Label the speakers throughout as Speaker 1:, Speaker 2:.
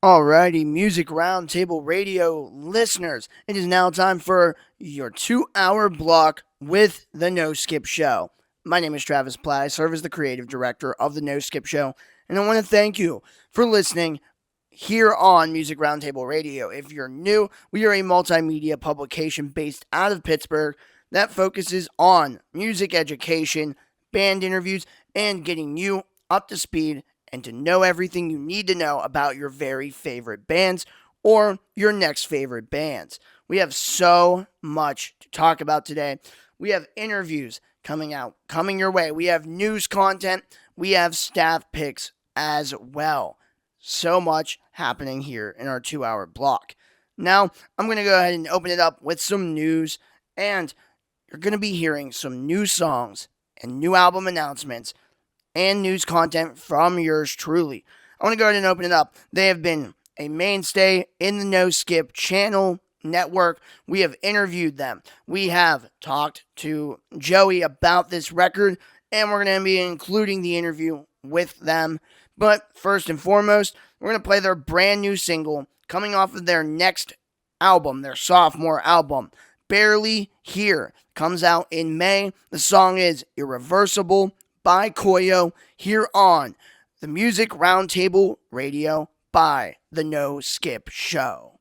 Speaker 1: Alrighty, Music Roundtable Radio listeners, it is now time for your 2 hour block with the No Skip Show. My name is Travis Platt. I serve as the creative director of the No Skip Show, and I want to thank you for listening here on Music Roundtable Radio. If you're new, we are a multimedia publication based out of Pittsburgh that focuses on music education, band interviews, and getting you up to speed and to know everything you need to know about your very favorite bands or your next favorite bands. We have so much to talk about today. We have interviews coming your way. We have news content. We have staff picks as well. So much happening here in our 2 hour block. Now, I'm going to go ahead and open it up with some news, and you're going to be hearing some new songs and new album announcements and news content from yours truly. I want to go ahead and open it up. They have been a mainstay in the No Skip channel network. We have interviewed them. We have talked to Joey about this record, and we're going to be including the interview with them. But first and foremost, we're going to play their brand new single coming off of their next album, their sophomore album. Barely Here comes out in May. The song is Irreversible by Koyo here on the Music Roundtable Radio by the No Skip Show.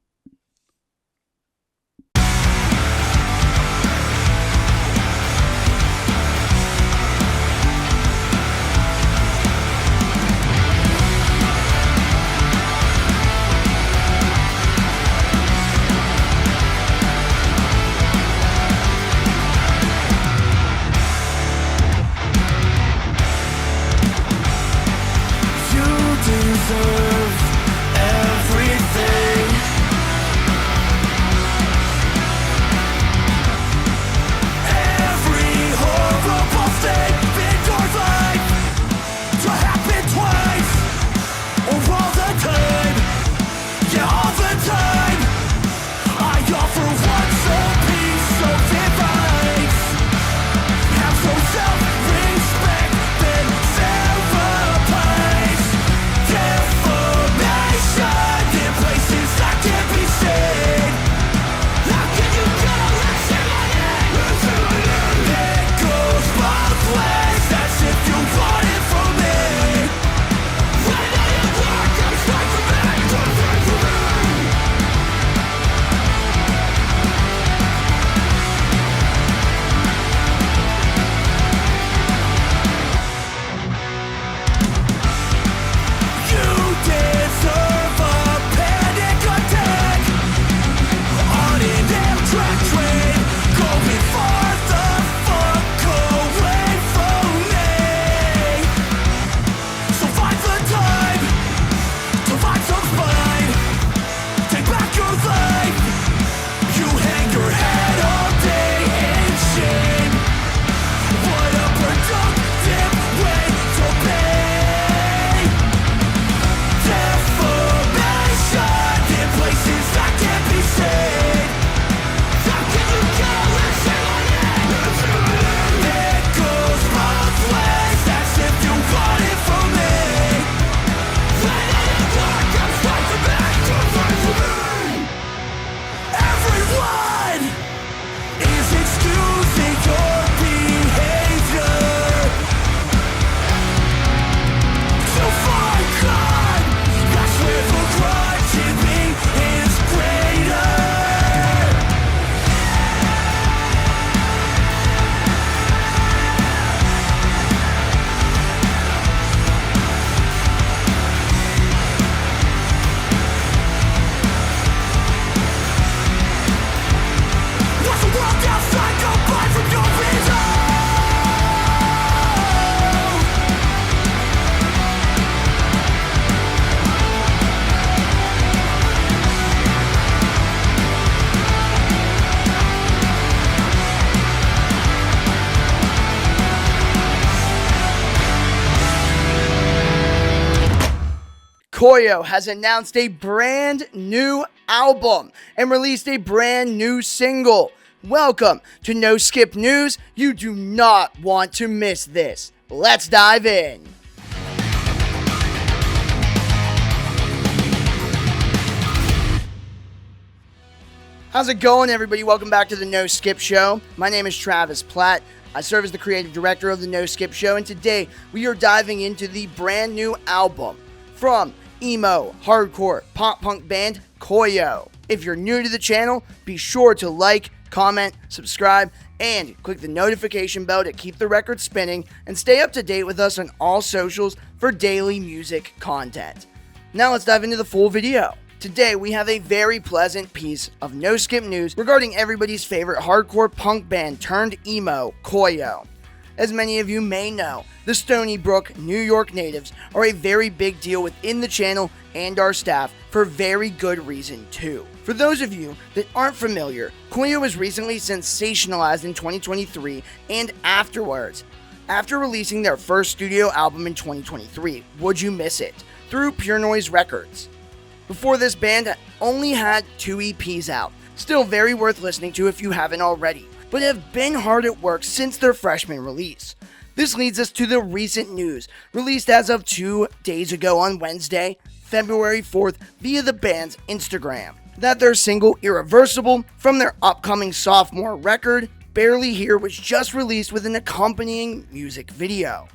Speaker 2: Deserve everything. Every horrible thing in your life to happen twice or all the time. Yeah, all the time. I offer one sole piece of advice. Have some self-respect, then sacrifice. In places that can't be seen. How can you go and say my name? It goes both ways. That's if you want it from me. When I am work, I'm straight for me. You deserve a panic attack on an Amtrak train, going far the fuck away from me. So find the time to find some spine. Take back your life. You hang your head all day in shame. What a productive way to be. Defamation in places that can't be seen. How can you go and say my name? It goes both ways. That's if you want it from me. When I am dark, I'm straight for me. Everyone is excusing your behavior. So far gone, that's where the grudge in me is greater. Watch the world outside go by from your window.
Speaker 1: Koyo has announced a brand new album and released a brand new single. Welcome to No Skip News. You do not want to miss this. Let's dive in. How's it going, everybody? Welcome back to the No Skip Show. My name is Travis Platt. I serve as the creative director of the No Skip Show, and today we are diving into the brand new album from emo, hardcore, pop punk band Koyo. If you're new to the channel, be sure to like, comment, subscribe, and click the notification bell to keep the record spinning and stay up to date with us on all socials for daily music content. Now let's dive into the full video. Today we have a very pleasant piece of no skip news regarding everybody's favorite hardcore punk band turned emo, Koyo. As many of you may know, the Stony Brook, New York natives are a very big deal within the channel and our staff for very good reason too. For those of you that aren't familiar, Koyo was recently sensationalized in 2023 and afterwards, after releasing their first studio album in 2023, Would You Miss It, through Pure Noise Records. Before this, band only had 2 EPs out, still very worth listening to if you haven't already, but have been hard at work since their freshman release. This leads us to the recent news, released as of 2 days ago on Wednesday, February 4th, via the band's Instagram, that their single Irreversible from their upcoming sophomore record, Barely Here, was just released with an accompanying music video.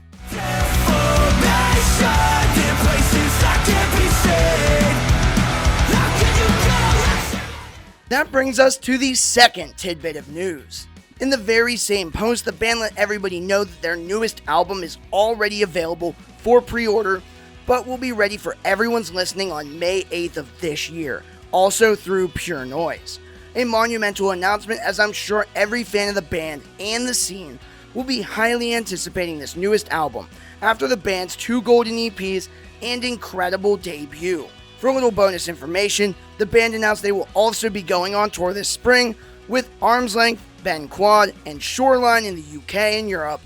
Speaker 1: That brings us to the second tidbit of news. In the very same post, the band let everybody know that their newest album is already available for pre-order, but will be ready for everyone's listening on May 8th of this year, also through Pure Noise. A monumental announcement, as I'm sure every fan of the band and the scene will be highly anticipating this newest album after the band's 2 golden EPs and incredible debut. For a little bonus information, the band announced they will also be going on tour this spring with Arm's Length, Ben Quad, and Shoreline in the UK and Europe,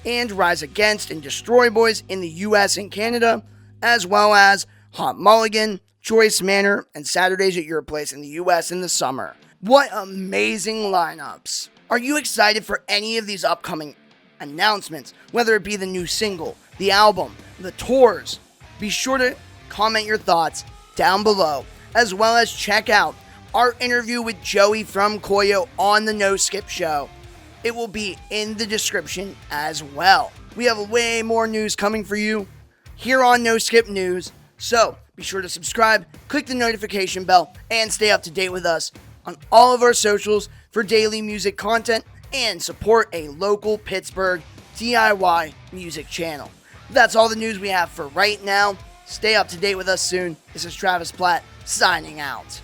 Speaker 1: and Rise Against and Destroy Boys in the US and Canada, as well as Hot Mulligan, Choice Manor, and Saturdays at Your Place in the US in the summer. What amazing lineups! Are you excited for any of these upcoming announcements, whether it be the new single, the album, the tours? Be sure to comment your thoughts down below, as well as check out our interview with Joey from Koyo on the No Skip Show. It will be in the description as well. We have way more news coming for you here on No Skip News, so be sure to subscribe, click the notification bell, and stay up to date with us on all of our socials for daily music content and support a local Pittsburgh DIY music channel. That's all the news we have for right now. Stay up to date with us soon. This is Travis Platt signing out.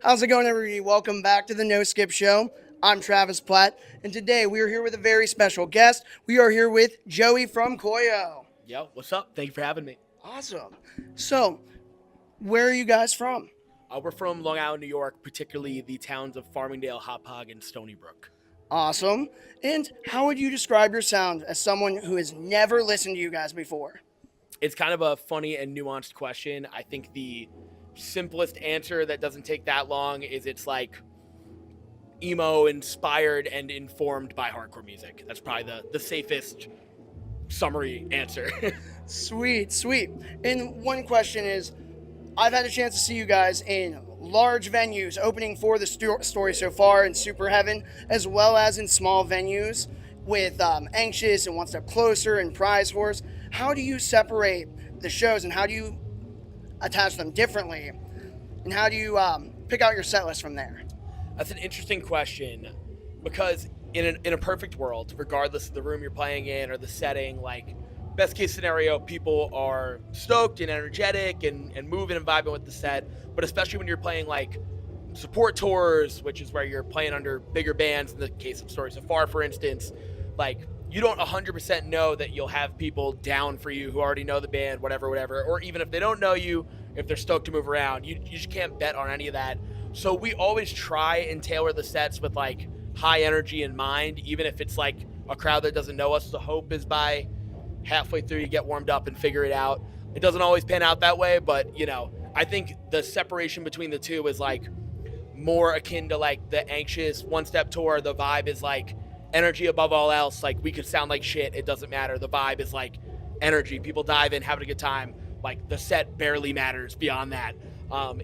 Speaker 1: How's it going, everybody? Welcome back to the No Skip Show. I'm Travis Platt, and today we are here with a very special guest. We are here with Joey from Koyo.
Speaker 3: Yo, what's up? Thank you for having me.
Speaker 1: Awesome. So, where are you guys from?
Speaker 3: We're from Long Island, New York, particularly the towns of Farmingdale, Hauppauge, and Stony Brook.
Speaker 1: Awesome. And how would you describe your sound as someone who has never listened to you guys before?
Speaker 3: It's kind of a funny and nuanced question. I think the simplest answer that doesn't take that long is it's like emo inspired and informed by hardcore music. That's probably the safest summary answer.
Speaker 1: Sweet. And one question is, I've had a chance to see you guys in large venues opening for the story so far in Super Heaven, as well as in small venues with Anxious and One Step Closer and Prize Horse. How do you separate the shows, and how do you attach them differently, and how do you pick out your set list from there?
Speaker 3: That's an interesting question, because in a perfect world, regardless of the room you're playing in or the setting, like best case scenario, people are stoked and energetic and moving and vibing with the set. But especially when you're playing like support tours, which is where you're playing under bigger bands, in the case of Story So Far, for instance, like you don't 100% know that you'll have people down for you who already know the band, whatever, or even if they don't know you, if they're stoked to move around, you just can't bet on any of that. So we always try and tailor the sets with like high energy in mind, even if it's like a crowd that doesn't know us. The hope is by halfway through you get warmed up and figure it out. It doesn't always pan out that way, but you know, I think the separation between the two is like more akin to like the anxious one step tour. The vibe is like energy above all else. Like we could sound like shit, it doesn't matter. The vibe is like energy. People dive in, having a good time. Like the set barely matters beyond that.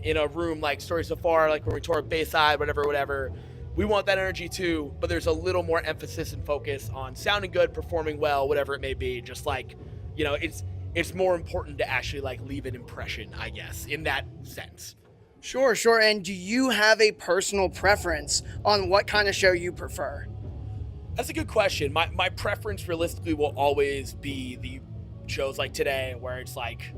Speaker 3: In a room like Story So Far, like when we tour Bayside, whatever, we want that energy too, but there's a little more emphasis and focus on sounding good, performing well, whatever it may be. Just like, you know, it's more important to actually like leave an impression, I guess, in that sense.
Speaker 1: Sure. And do you have a personal preference on what kind of show you prefer?
Speaker 3: That's a good question. My preference realistically will always be the shows like today, where it's like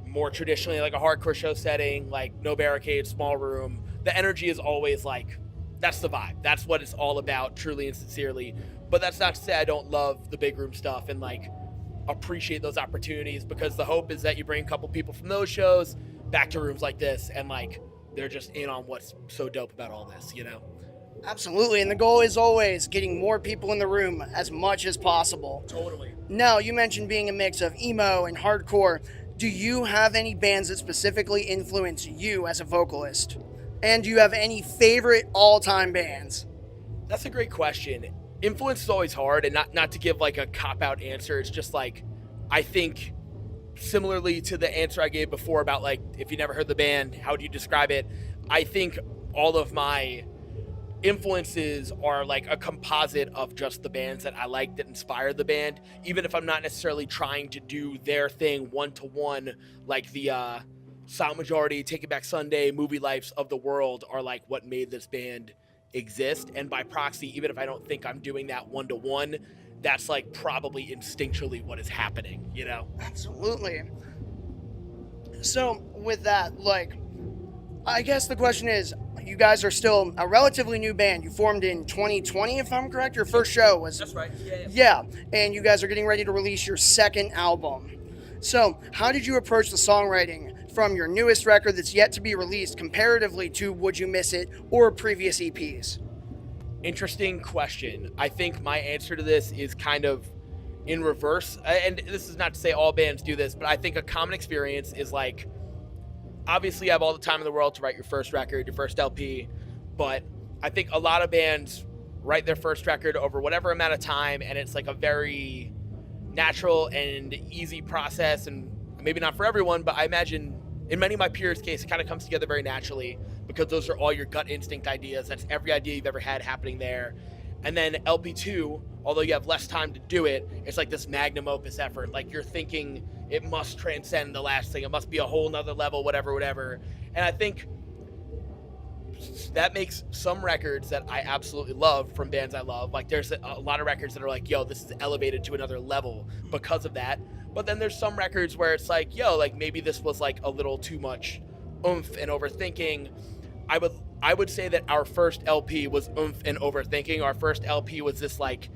Speaker 3: more traditionally like a hardcore show setting, like no barricades, small room. The energy is always like, that's the vibe. That's what it's all about, truly and sincerely. But that's not to say I don't love the big room stuff and like appreciate those opportunities, because the hope is that you bring a couple people from those shows back to rooms like this and like they're just in on what's so dope about all this, you know?
Speaker 1: Absolutely. And the goal is always getting more people in the room as much as possible.
Speaker 3: Totally.
Speaker 1: Now, you mentioned being a mix of emo and hardcore. Do you have any bands that specifically influence you as a vocalist? And do you have any favorite all-time bands?
Speaker 3: That's a great question. Influence is always hard, and not to give like a cop-out answer. It's just like, I think similarly to the answer I gave before about like, if you never heard the band, how do you describe it? I think all of my influences are like a composite of just the bands that I like that inspired the band, even if I'm not necessarily trying to do their thing one-to-one, like the Silent Majority, Take It Back Sunday, Movie Lives of the world are like what made this band exist. And by proxy, even if I don't think I'm doing that one-to-one, that's like probably instinctually what is happening, you know?
Speaker 1: Absolutely. So with that, like, I guess the question is, you guys are still a relatively new band. You formed in 2020, if I'm correct. Your first show was...
Speaker 3: That's right.
Speaker 1: Yeah, and you guys are getting ready to release your second album. So how did you approach the songwriting from your newest record that's yet to be released comparatively to Would You Miss It or previous EPs?
Speaker 3: Interesting question. I think my answer to this is kind of in reverse. And this is not to say all bands do this, but I think a common experience is like, obviously you have all the time in the world to write your first record, your first LP, but I think a lot of bands write their first record over whatever amount of time, and it's like a very natural and easy process, and maybe not for everyone, but I imagine in many of my peers' case, it kind of comes together very naturally because those are all your gut instinct ideas. That's every idea you've ever had happening there. And then LP2, although you have less time to do it, it's like this magnum opus effort. Like you're thinking it must transcend the last thing. It must be a whole nother level, whatever. And I think that makes some records that I absolutely love from bands I love. Like there's a lot of records that are like, yo, this is elevated to another level because of that. But then there's some records where it's like, yo, like maybe this was like a little too much oomph and overthinking. I would say that our first LP was oomph and overthinking. Our first LP was this like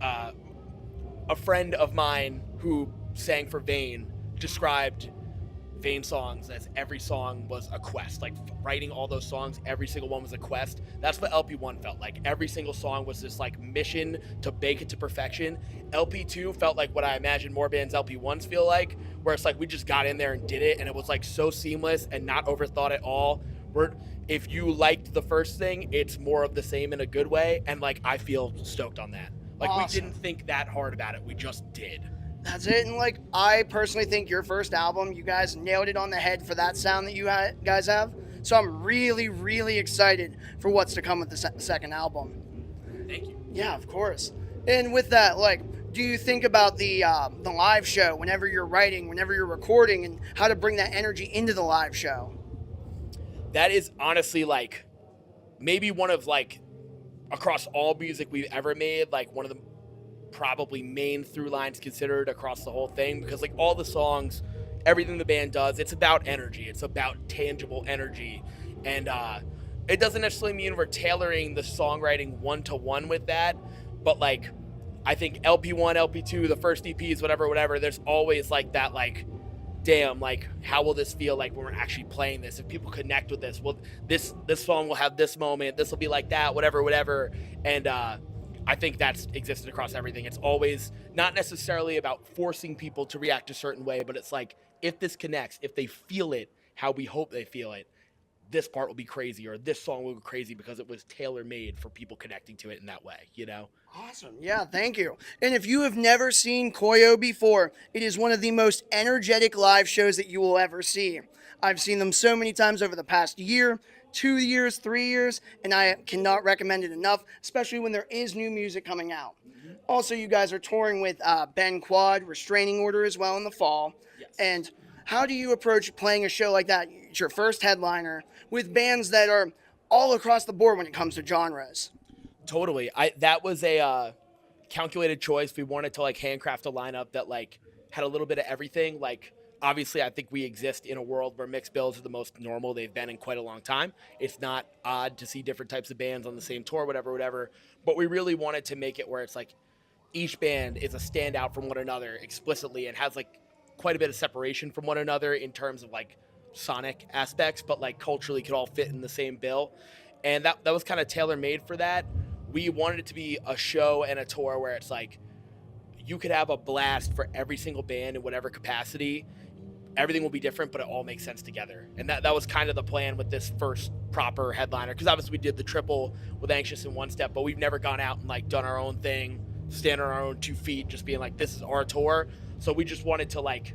Speaker 3: a friend of mine who sang for Vane described Vane songs as every song was a quest. Like writing all those songs, every single one was a quest. That's what LP1 felt like. Every single song was this like mission to bake it to perfection. LP2 felt like what I imagine more bands LP1s feel like, where it's like we just got in there and did it, and it was like so seamless and not overthought at all. Where if you liked the first thing, it's more of the same in a good way, and like I feel stoked on that. Like
Speaker 1: Awesome.
Speaker 3: We didn't think that hard about it. We just did.
Speaker 1: That's it. And like, I personally think your first album, you guys nailed it on the head for that sound that you guys have. So I'm really, really excited for what's to come with the second album.
Speaker 3: Thank you.
Speaker 1: Yeah, of course. And with that, like, do you think about the live show whenever you're writing, whenever you're recording, and how to bring that energy into the live show?
Speaker 3: That is honestly like maybe one of like across all music we've ever made, like one of the probably main through lines considered across the whole thing, because like all the songs, everything the band does, it's about energy. It's about tangible energy. And it doesn't necessarily mean we're tailoring the songwriting one-to-one with that, but like I think LP1, LP2, the first EPs, whatever, there's always like that like, damn, like how will this feel like when we're actually playing this? If people connect with this, well, this song will have this moment, this will be like that, whatever. And I think that's existed across everything. It's always not necessarily about forcing people to react a certain way, but it's like, if this connects, if they feel it how we hope they feel it, this part will be crazy or this song will go crazy because it was tailor made for people connecting to it in that way, you know?
Speaker 1: Awesome. Yeah, thank you. And if you have never seen Koyo before, it is one of the most energetic live shows that you will ever see. I've seen them so many times over the past year, 2 years, 3 years, and I cannot recommend it enough, especially when there is new music coming out. Also, you guys are touring with Ben Quad, Restraining Order as well in the fall.
Speaker 3: Yes.
Speaker 1: And how do you approach playing a show like that? It's your first headliner with bands that are all across the board when it comes to genres.
Speaker 3: Totally. That was a calculated choice. We wanted to like handcraft a lineup that like had a little bit of everything. Like obviously I think we exist in a world where mixed bills are the most normal they've been in quite a long time. It's not odd to see different types of bands on the same tour, whatever. But we really wanted to make it where it's like each band is a standout from one another explicitly and has like quite a bit of separation from one another in terms of like sonic aspects, but like culturally could all fit in the same bill. And that was kind of tailor made for that. We wanted it to be a show and a tour where it's like you could have a blast for every single band in whatever capacity. Everything will be different, but it all makes sense together. And that was kind of the plan with this first proper headliner. Because obviously we did the triple with Anxious and One Step, but we've never gone out and like done our own thing, stand on our own 2 feet, just being like, this is our tour. So we just wanted to like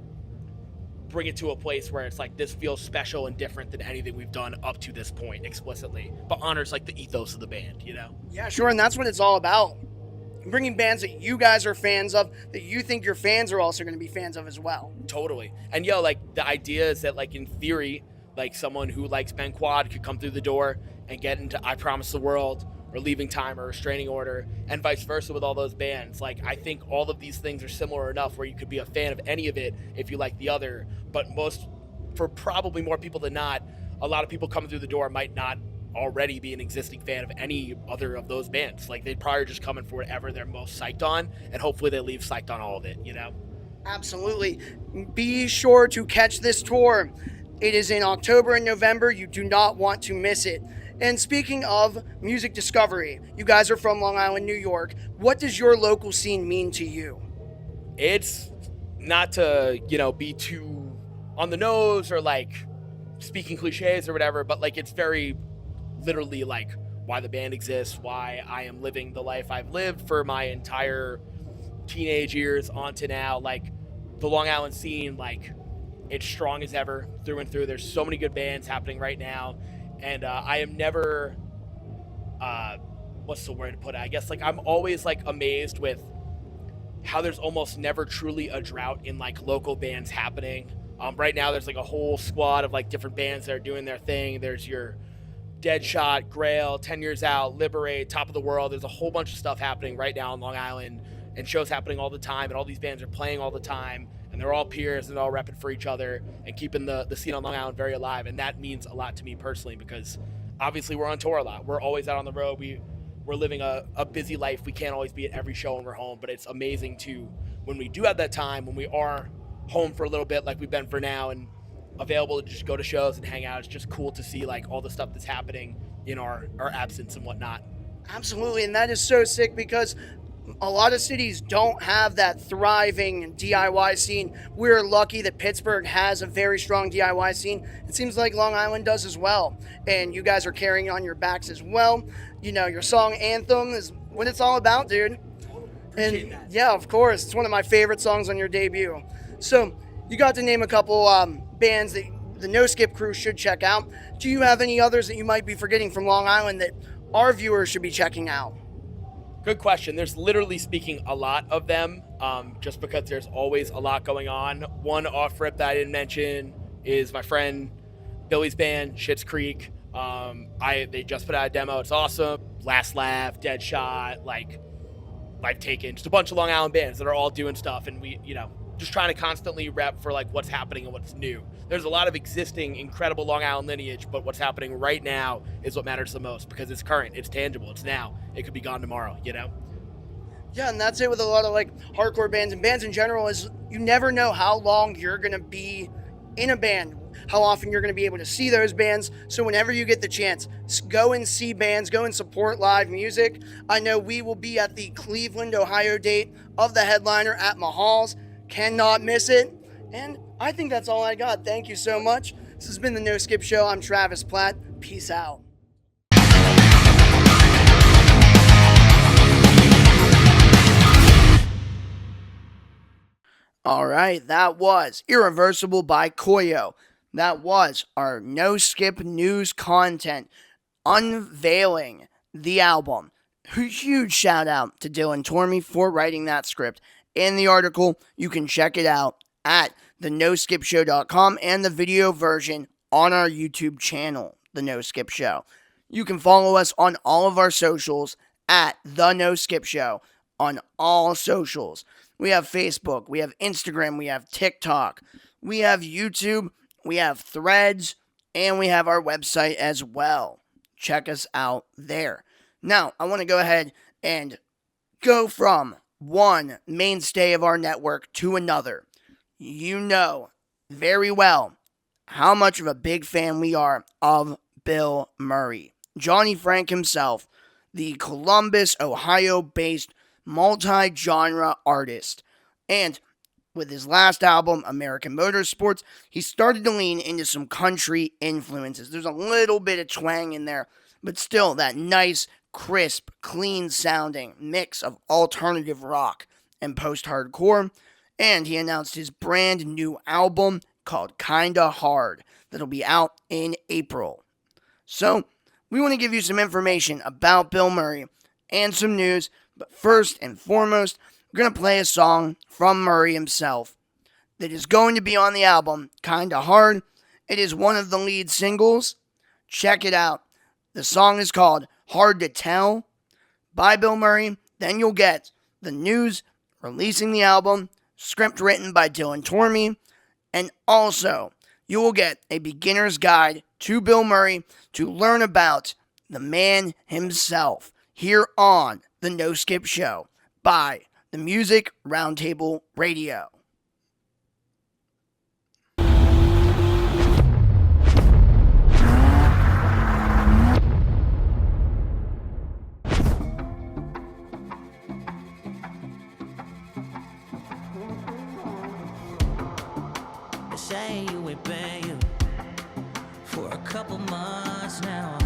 Speaker 3: bring it to a place where it's like this feels special and different than anything we've done up to this point explicitly, but honors like the ethos of the band, you know?
Speaker 1: Yeah, sure, and that's what it's all about. Bringing bands that you guys are fans of, that you think your fans are also going to be fans of as well.
Speaker 3: Totally. And yo, like the idea is that like in theory, like someone who likes Ben Quad could come through the door and get into I Promise the World or Leaving Time or Restraining Order, and vice versa with all those bands. Like I think all of these things are similar enough where you could be a fan of any of it if you like the other, but for probably more people than not, a lot of people coming through the door might not already be an existing fan of any other of those bands. Like they'd probably just come in for whatever they're most psyched on, and hopefully they leave psyched on all of it, you know?
Speaker 1: Absolutely. Be sure to catch this tour. It is in October and November. You do not want to miss it. And speaking of music discovery, you guys are from Long Island, New York. What does your local scene mean to you?
Speaker 3: It's not to, be too on the nose or like speaking cliches or whatever, but like it's very literally like why the band exists, why I am living the life I've lived for my entire teenage years on to now. Like the Long Island scene, like it's strong as ever through and through. There's so many good bands happening right now. And I am never, what's the word to put it? I guess like I'm always like amazed with how there's almost never truly a drought in like local bands happening. Right now there's like a whole squad of like different bands that are doing their thing. There's your Deadshot, Grail, 10 Years Out, Liberate, Top of the World. There's a whole bunch of stuff happening right now in Long Island, and shows happening all the time, and all these bands are playing all the time, and they're all peers and they're all repping for each other and keeping the scene on Long Island very alive. And that means a lot to me personally because obviously we're on tour a lot. We're always out on the road. We're living a busy life. We can't always be at every show when we're home, but it's amazing to, when we do have that time, when we are home for a little bit like we've been for now and available to just go to shows and hang out, it's just cool to see like all the stuff that's happening in our absence and whatnot.
Speaker 1: Absolutely, and that is so sick because a lot of cities don't have that thriving DIY scene. We're lucky that Pittsburgh has a very strong DIY scene. It seems like Long Island does as well. And you guys are carrying on your backs as well. You know, your song Anthem is what it's all about, dude. And yeah, of course. It's one of my favorite songs on your debut. So you got to name a couple bands that the No Skip crew should check out. Do you have any others that you might be forgetting from Long Island that our viewers should be checking out?
Speaker 3: Good question. There's literally speaking a lot of them, just because there's always a lot going on. One off rip that I didn't mention is my friend Billy's band, Schitt's Creek. They just put out a demo. It's awesome. Last Laugh, Deadshot, like Life Taken, just a bunch of Long Island bands that are all doing stuff, and we, just trying to constantly rep for like what's happening and what's new. There's a lot of existing incredible Long Island lineage, but what's happening right now is what matters the most because it's current, it's tangible, it's now. It could be gone tomorrow,
Speaker 1: Yeah, and that's it with a lot of like hardcore bands and bands in general is you never know how long you're going to be in a band, how often you're going to be able to see those bands. So whenever you get the chance, go and see bands, go and support live music. I know we will be at the Cleveland, Ohio date of the headliner at Mahal's. Cannot miss it. And I think that's all I got. Thank you so much This has been the No Skip Show. I'm Travis Platt. Peace out. All right, that was Irreversible by Koyo. That was our No Skip News content unveiling the album. Huge shout out to Dylan Tormey for writing that script. In the article, you can check it out at thenoskipshow.com and the video version on our YouTube channel, The No Skip Show. You can follow us on all of our socials at The No Skip Show on all socials. We have Facebook, we have Instagram, we have TikTok, we have YouTube, we have Threads, and we have our website as well. Check us out there. Now, I want to go ahead and go from one mainstay of our network to another. You know very well how much of a big fan we are of Bilmuri. Johnny Frank himself, the Columbus, Ohio-based multi-genre artist. And with his last album, American Motorsports, he started to lean into some country influences. There's a little bit of twang in there, but still that nice, crisp, clean-sounding mix of alternative rock and post-hardcore. And he announced his brand new album called Kinda Hard that'll be out in April. So, we want to give you some information about Bilmuri and some news, but first and foremost, we're going to play a song from Murray himself that is going to be on the album Kinda Hard. It is one of the lead singles. Check it out. The song is called Hard to Tell by Bilmuri. Then you'll get the news releasing the album, script written by Dylan Tormey, and also you will get a beginner's guide to Bilmuri to learn about the man himself here on the No Skip Show by the Music Roundtable Radio.
Speaker 2: Say you ain't been you for a couple months now,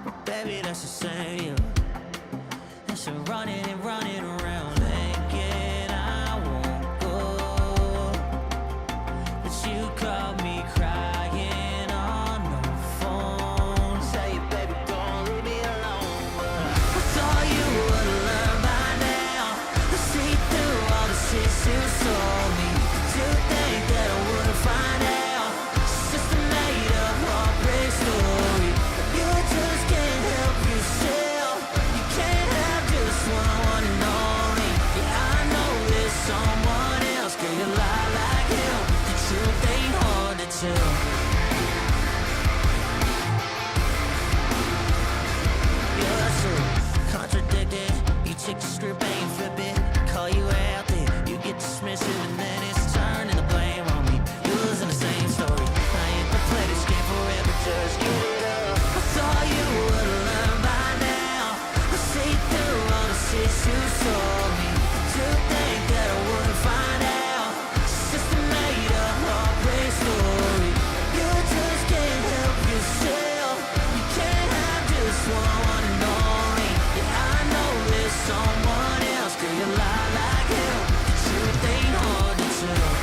Speaker 2: but baby, that's the same. It's running and running around thinking I won't go, but you caught me crying on the phone. Say, baby, don't leave me alone. I thought you would learn by now to see through all the shit you told me. To think that I wouldn't find out, it's just a made-up heartbreak story. You just can't help yourself. You can't have just one and only. Yeah, I know there's someone else. Girl, you lie like hell. The truth ain't hard to tell. You're so contradicted. You check the script, ain't flip it. Call you out there, you get dismissive, and then it's turning the blame on me. You're losing the same story. I ain't to play this game forever, just give it up. I thought you would learn by now. I see through all the shit you told me. To think that I wouldn't find out, it's just a made-up heartbreak story. You just can't help yourself. You can't have just one and only. Yeah, I know there's someone else. Girl, you lie like hell. The truth ain't hard to tell.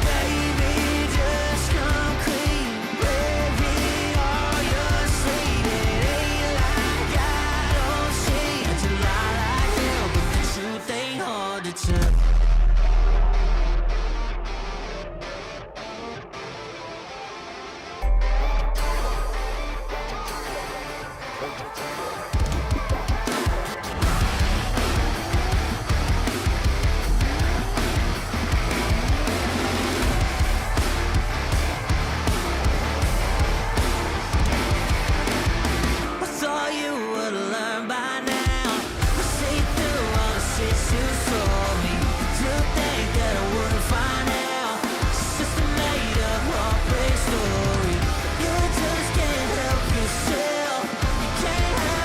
Speaker 2: Baby, just come clean. Baby, all your sleep. It ain't like I don't see. And you lie like hell, but the truth ain't hard to tell. I thought you would learn by now. I see through all the shit you told me. To think that I wouldn't find out, it's just a made-up heartbreak story. You just can't help yourself. You can't have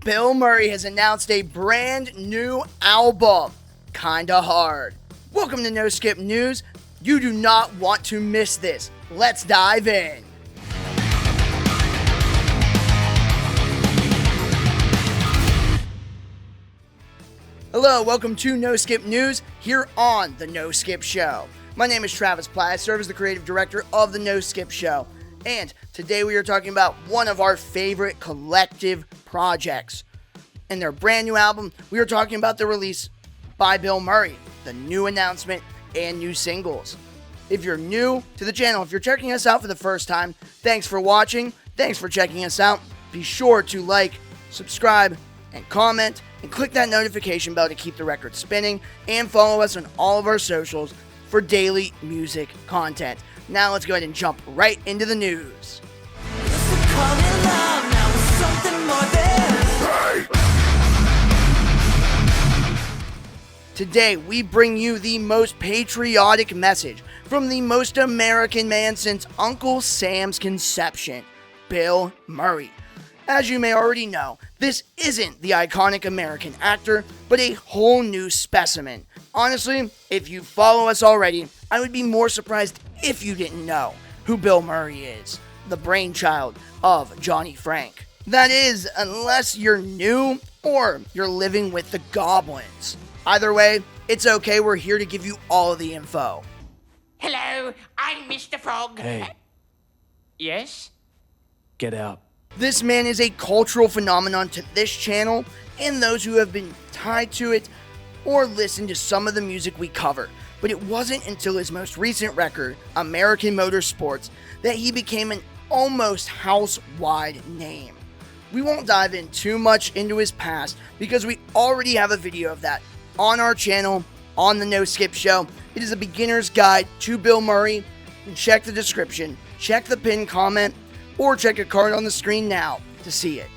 Speaker 1: Bilmuri has announced a brand new album, Kinda Hard. Welcome to No Skip News. You do not want to miss this. Let's dive in. Hello, welcome to No Skip News here on The No Skip Show. My name is Travis Platt. I serve as the creative director of The No Skip Show. And today we are talking about one of our favorite collective projects. In their brand new album, we are talking about the release by Bilmuri, the new announcement, and new singles. If you're new to the channel, if you're checking us out for the first time, thanks for watching. Thanks for checking us out. Be sure to like, subscribe, and comment, and click that notification bell to keep the record spinning, and follow us on all of our socials for daily music content. Now let's go ahead and jump right into the news. Today we bring you the most patriotic message from the most American man since Uncle Sam's conception, Bilmuri. As you may already know, this isn't the iconic American actor, but a whole new specimen. Honestly, if you follow us already, I would be more surprised if you didn't know who Bilmuri is, the brainchild of Johnny Frank. That is, unless you're new or you're living with the goblins. Either way, it's okay, we're here to give you all of the info.
Speaker 4: Hello, I'm Mr. Frog.
Speaker 5: Hey.
Speaker 4: Yes?
Speaker 5: Get out.
Speaker 1: This man is a cultural phenomenon to this channel and those who have been tied to it or listened to some of the music we cover. But it wasn't until his most recent record, American Motorsports, that he became an almost house-wide name. We won't dive in too much into his past because we already have a video of that on our channel on the No Skip Show. It is a beginner's guide to Bilmuri. Check the description, check the pinned comment, or check a card on the screen now to see it.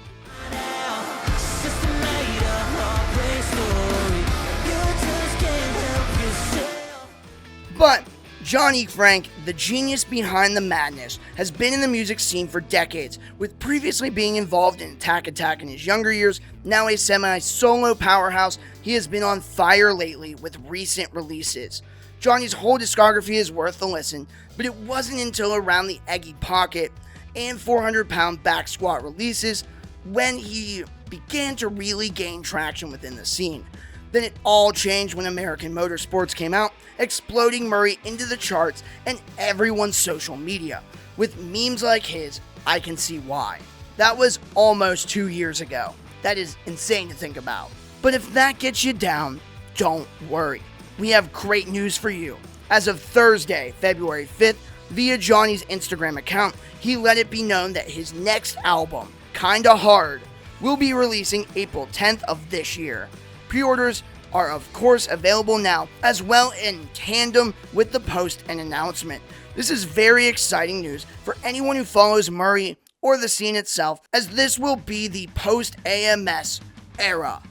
Speaker 1: But Johnny Frank, the genius behind the madness, has been in the music scene for decades, with previously being involved in Attack Attack in his younger years. Now a semi-solo powerhouse, he has been on fire lately with recent releases. Johnny's whole discography is worth a listen, but it wasn't until around the Eggy Pocket and 400-pound back squat releases when he began to really gain traction within the scene. Then it all changed when American Motorsports came out, exploding Murray into the charts and everyone's social media. With memes like his, I can see why. That was almost 2 years ago. That is insane to think about. But if that gets you down, don't worry. We have great news for you. As of Thursday, February 5th, via Johnny's Instagram account, he let it be known that his next album, Kinda Hard, will be releasing April 10th of this year. Pre-orders are of course available now, as well in tandem with the post and announcement. This is very exciting news for anyone who follows Murray or the scene itself, as this will be the post-AMS era.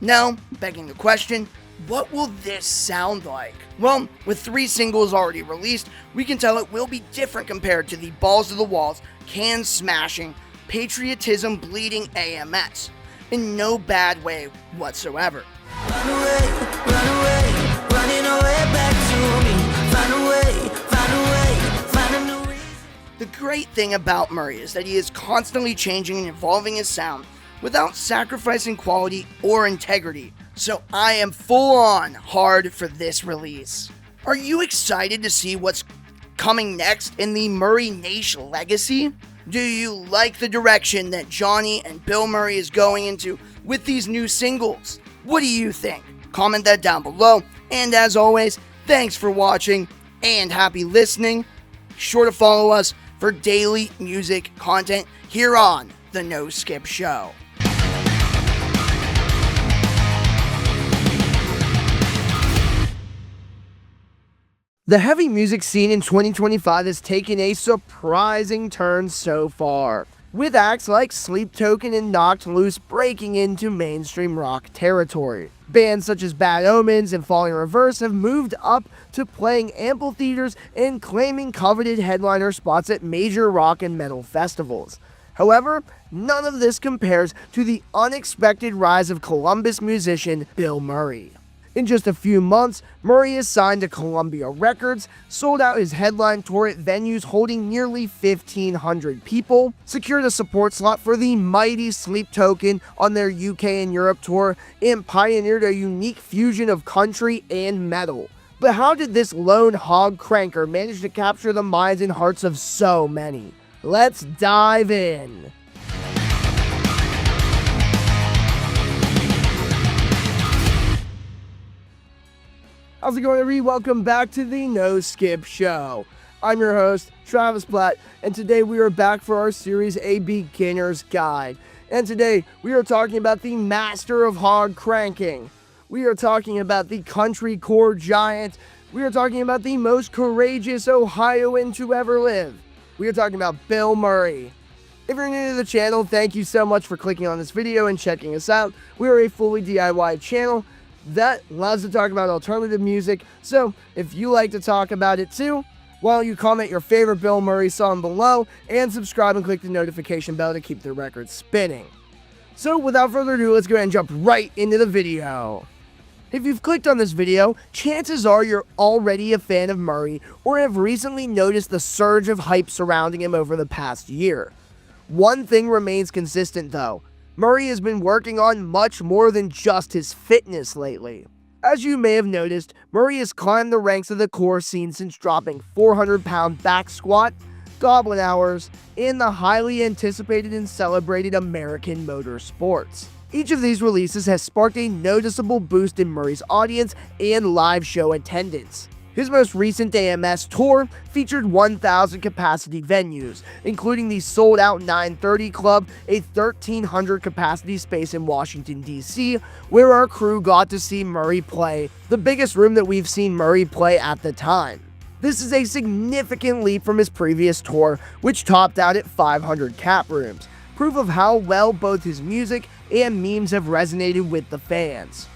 Speaker 1: Now, begging the question, what will this sound like? Well, with 3 singles already released, we can tell it will be different compared to the balls to the walls, can smashing, patriotism bleeding AMS. In no bad way whatsoever.
Speaker 2: Run away, running away back to me. Find a new reason.
Speaker 1: The great thing about Murray is that he is constantly changing and evolving his sound without sacrificing quality or integrity. So I am full on hard for this release. Are you excited to see what's coming next in the Murray Nation legacy? Do you like the direction that Johnny and Bilmuri is going into with these new singles? What do you think? Comment that down below. And as always, thanks for watching and happy listening. Be sure to follow us for daily music content here on The No Skip Show. The heavy music scene in 2025 has taken a surprising turn so far, with acts like Sleep Token and Knocked Loose breaking into mainstream rock territory. Bands such as Bad Omens and Falling Reverse have moved up to playing amphitheaters and claiming coveted headliner spots at major rock and metal festivals. However, none of this compares to the unexpected rise of Columbus musician Bilmuri. In just a few months, Murray is signed to Columbia Records, sold out his headline tour at venues holding nearly 1,500 people, secured a support slot for the mighty Sleep Token on their UK and Europe tour, and pioneered a unique fusion of country and metal. But how did this lone hog cranker manage to capture the minds and hearts of so many? Let's dive in. How's it going, everybody? Welcome back to the No Skip Show. I'm your host, Travis Platt, and today we are back for our series, A Beginner's Guide. And today we are talking about the master of hog cranking. We are talking about the country core giant. We are talking about the most courageous Ohioan to ever live. We are talking about Bilmuri. If you're new to the channel, thank you so much for clicking on this video and checking us out. We are a fully DIY channel that loves to talk about alternative music, so if you like to talk about it too, why don't you comment your favorite Bilmuri song below and subscribe and click the notification bell to keep the record spinning. So without further ado, let's go ahead and jump right into the video. If you've clicked on this video, chances are you're already a fan of Murray or have recently noticed the surge of hype surrounding him over the past year. One thing remains consistent though. Murray has been working on much more than just his fitness lately. As you may have noticed, Murray has climbed the ranks of the core scene since dropping 400-pound back squat, goblin hours, and the highly anticipated and celebrated American Motorsports. Each of these releases has sparked a noticeable boost in Murray's audience and live show attendance. His most recent AMS tour featured 1,000 capacity venues, including the sold-out 930 Club, a 1,300 capacity space in Washington, D.C., where our crew got to see Murray play, the biggest room that we've seen Murray play at the time. This is a significant leap from his previous tour, which topped out at 500 cap rooms, proof of how well both his music and memes have resonated with the fans.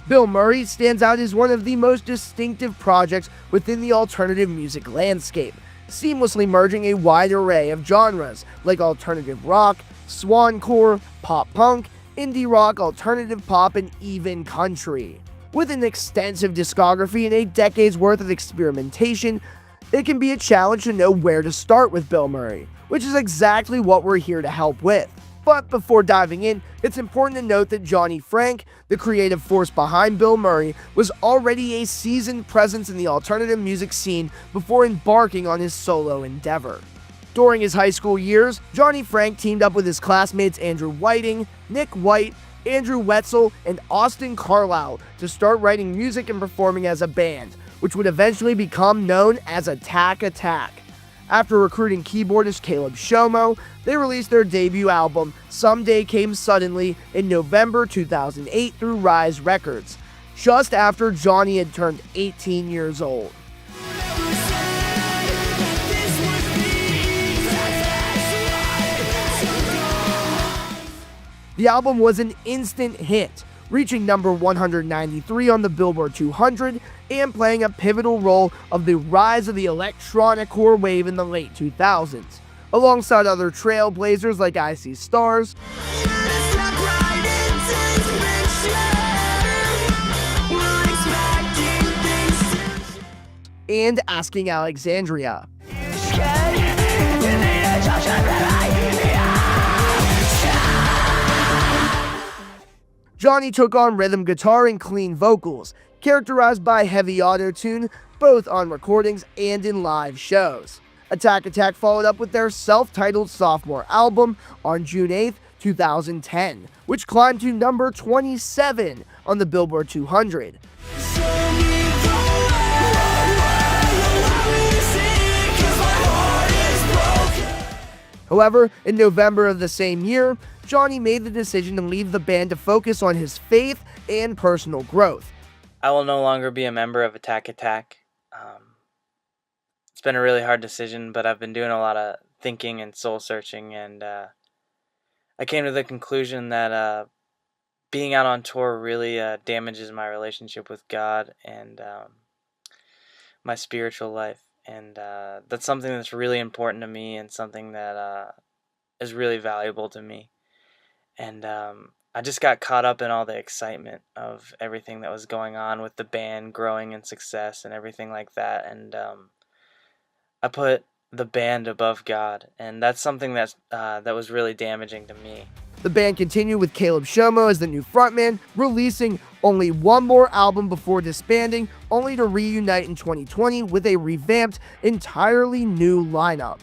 Speaker 1: Bilmuri stands out as one of the most distinctive projects within the alternative music landscape, seamlessly merging a wide array of genres like alternative rock, swancore, pop punk, indie rock, alternative pop, and even country. With an extensive discography and a decade's worth of experimentation, it can be a challenge to know where to start with Bilmuri, which is exactly what we're here to help with. But before diving in, it's important to note that Johnny Frank, the creative force behind Bilmuri, was already a seasoned presence in the alternative music scene before embarking on his solo endeavor. During his high school years, Johnny Frank teamed up with his classmates Andrew Whiting, Nick White, Andrew Wetzel, and Austin Carlisle to start writing music and performing as a band, which would eventually become known as Attack Attack. After recruiting keyboardist Caleb Shomo, they released their debut album, Someday Came Suddenly, in November 2008 through Rise Records, just after Johnny had turned 18 years old. The album was an instant hit, reaching number 193 on the Billboard 200 and playing a pivotal role of the rise of the electronic core wave in the late 2000s, alongside other trailblazers like I See Stars and Asking Alexandria. Johnny took on rhythm guitar and clean vocals, characterized by heavy auto-tune, both on recordings and in live shows. Attack Attack followed up with their self-titled sophomore album on June 8th, 2010, which climbed to number 27 on the Billboard 200. However, in November of the same year, Johnny made the decision to leave the band to focus on his faith and personal growth.
Speaker 5: I will no longer be a member of Attack Attack. It's been a really hard decision, but I've been doing a lot of thinking and soul searching, and I came to the conclusion that being out on tour really damages my relationship with God and my spiritual life. And that's something that's really important to me and something that is really valuable to me. And I just got caught up in all the excitement of everything that was going on with the band growing in success and everything like that. And I put the band above God, and that's something that was really damaging to me.
Speaker 1: The band continued with Caleb Shomo as the new frontman, releasing only one more album before disbanding, only to reunite in 2020 with a revamped, entirely new lineup.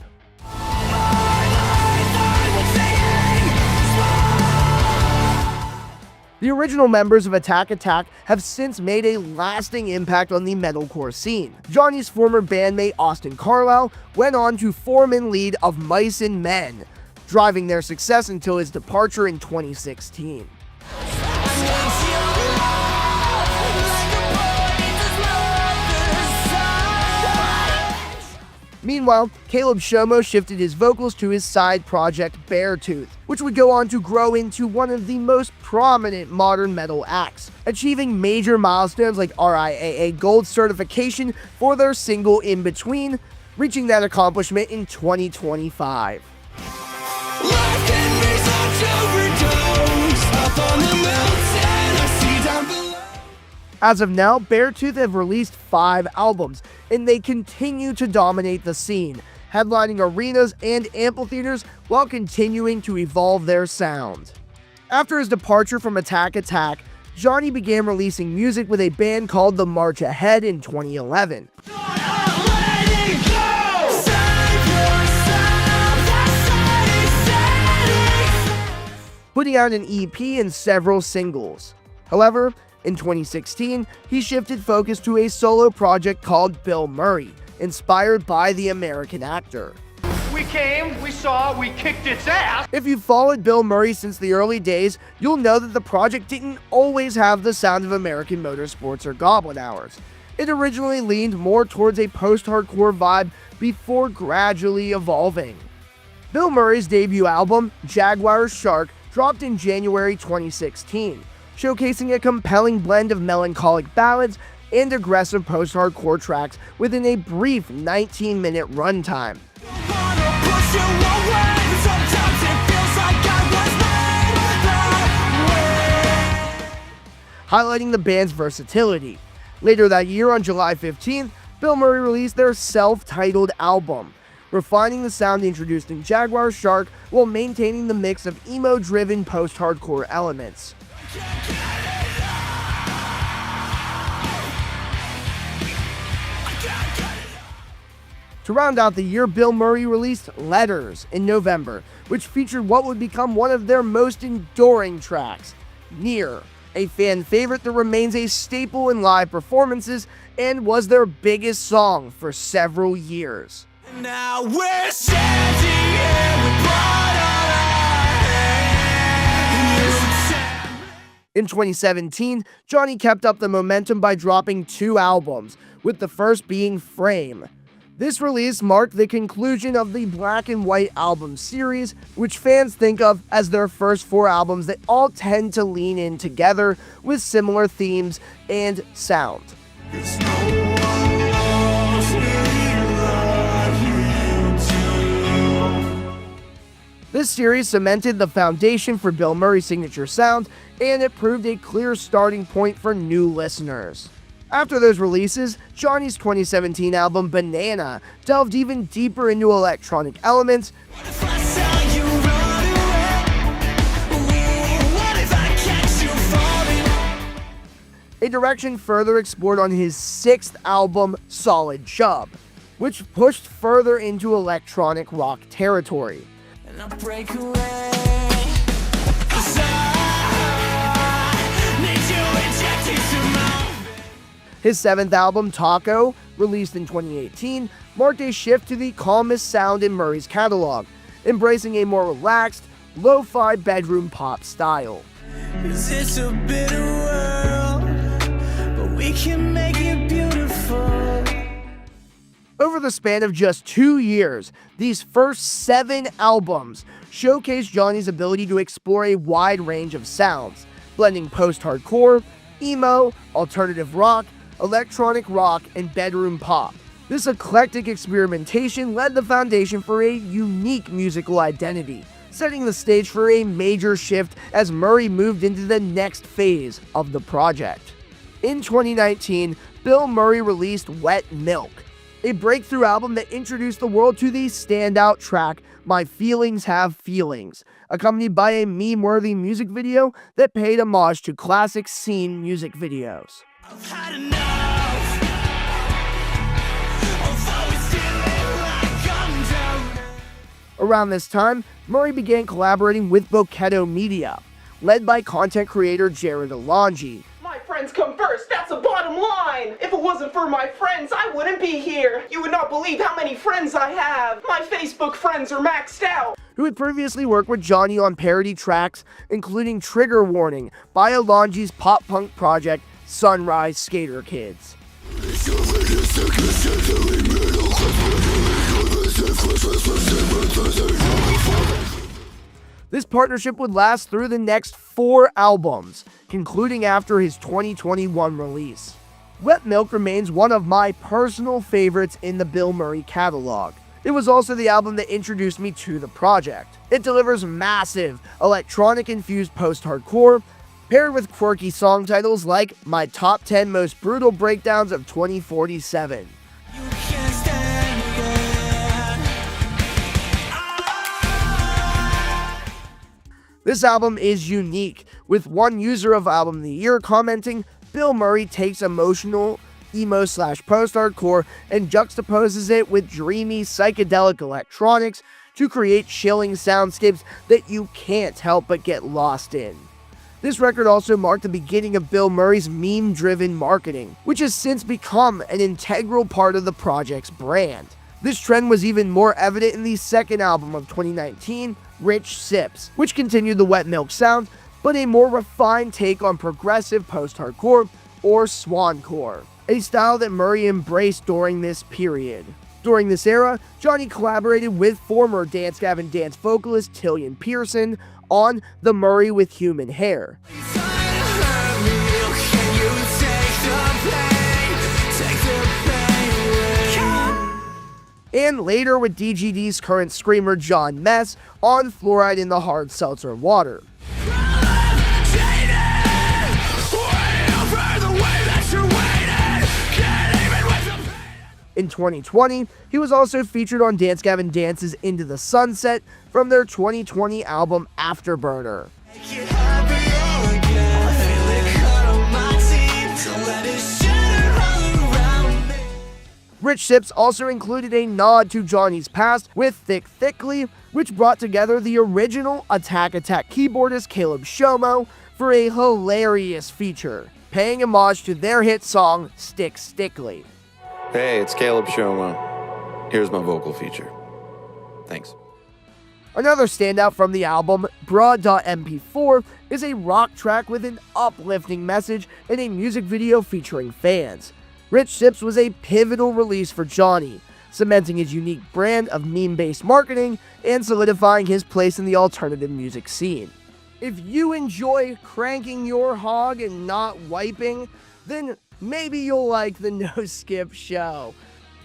Speaker 1: The original members of Attack Attack have since made a lasting impact on the metalcore scene. Johnny's former bandmate Austin Carlisle went on to form and lead of Mice and Men, driving their success until his departure in 2016. Meanwhile, Caleb Shomo shifted his vocals to his side project Beartooth, which would go on to grow into one of the most prominent modern metal acts, achieving major milestones like RIAA Gold certification for their single In Between, reaching that accomplishment in 2025.
Speaker 2: Life can be such overdose up on the mountain I see down below.
Speaker 1: As of now, Beartooth have released 5 albums, and they continue to dominate the scene, headlining arenas and amphitheaters while continuing to evolve their sound. After his departure from Attack Attack, Johnny began releasing music with a band called The March Ahead in 2011. Putting out an EP and several singles. However, in 2016, he shifted focus to a solo project called Bilmuri, inspired by the American actor.
Speaker 6: We came, we saw, we kicked its ass.
Speaker 1: If you've followed Bilmuri since the early days, you'll know that the project didn't always have the sound of American motorsports or Goblin Hours. It originally leaned more towards a post-hardcore vibe before gradually evolving. Bilmuri's debut album, Jaguar's Shark, dropped in January 2016, showcasing a compelling blend of melancholic ballads and aggressive post-hardcore tracks within a brief 19-minute runtime. Highlighting the band's versatility. Later that year, on July 15th, Bilmuri released their self-titled album, refining the sound introduced in Jaguar Shark while maintaining the mix of emo-driven post-hardcore elements. To round out the year, Bilmuri released Letters in November, which featured what would become one of their most enduring tracks, Near, a fan favorite that remains a staple in live performances and was their biggest song for several years.
Speaker 2: Now we're standing here with blood on our hands.
Speaker 1: In 2017, Johnny kept up the momentum by dropping 2 albums, with the first being Frame. This release marked the conclusion of the Black and White album series, which fans think of as their first 4 albums that all tend to lean in together with similar themes and sound. This series cemented the foundation for Bilmuri's signature sound, and it proved a clear starting point for new listeners. After those releases, Johnny's 2017 album Banana delved even deeper into electronic elements, a direction further explored on his 6th album, Solid Chub, which pushed further into electronic rock territory.
Speaker 2: And I break away, 'cause I need you injecting some more.
Speaker 1: His 7th album, Taco, released in 2018, marked a shift to the calmest sound in Murray's catalog, embracing a more relaxed, lo-fi bedroom pop style.
Speaker 2: 'Cause it's a bitter world, but we can make it beautiful.
Speaker 1: Over the span of just 2 years, these first 7 albums showcased Johnny's ability to explore a wide range of sounds, blending post-hardcore, emo, alternative rock, electronic rock, and bedroom pop. This eclectic experimentation led the foundation for a unique musical identity, setting the stage for a major shift as Murray moved into the next phase of the project. In 2019, Bilmuri released Wet Milk, a breakthrough album that introduced the world to the standout track My Feelings Have Feelings, accompanied by a meme-worthy music video that paid homage to classic scene music videos.
Speaker 2: I've had enough of always feeling like I'm down.
Speaker 1: Around this time, Murray began collaborating with Boketo Media, led by content creator Jared Alonji.
Speaker 7: My friends come first, that's the bottom line! If it wasn't for my friends, I wouldn't be here! You would not believe how many friends I have! My Facebook friends are maxed out!
Speaker 1: Who had previously worked with Johnny on parody tracks, including Trigger Warning by Alonji's pop-punk project Sunrise Skater Kids. This partnership would last through the next 4 albums, concluding after his 2021 release. Wet Milk remains one of my personal favorites in the Bilmuri catalog. It was also the album that introduced me to the project. It delivers massive, electronic-infused post-hardcore, paired with quirky song titles like My Top 10 Most Brutal Breakdowns of 2047.
Speaker 2: You can't stand again.
Speaker 1: This album is unique, with one user of Album of the Year commenting, Bilmuri takes emotional, emo/post-hardcore and juxtaposes it with dreamy psychedelic electronics to create chilling soundscapes that you can't help but get lost in. This record also marked the beginning of Bilmuri's meme-driven marketing, which has since become an integral part of the project's brand. This trend was even more evident in the second album of 2019, Rich Sips, which continued the Wet Milk sound, but a more refined take on progressive post-hardcore, or swancore, a style that Murray embraced during this period. During this era, Johnny collaborated with former Dance Gavin Dance vocalist Tillian Pearson on The Murray with Human Hair. And later with DGD's current screamer John Mess on Fluoride in the Hard Seltzer Water. In 2020, he was also featured on Dance Gavin Dance's Into the Sunset from their 2020 album Afterburner. Rich Sips also included a nod to Johnny's past with Thick Thickly, which brought together the original Attack Attack keyboardist Caleb Shomo for a hilarious feature, paying homage to their hit song Stick Stickly.
Speaker 8: Hey, it's Caleb Shomo. Here's my vocal feature. Thanks.
Speaker 1: Another standout from the album, Broad.mp4, is a rock track with an uplifting message and a music video featuring fans. Rich Sips was a pivotal release for Johnny, cementing his unique brand of meme-based marketing and solidifying his place in the alternative music scene. If you enjoy cranking your hog and not wiping, then maybe you'll like the No Skip Show.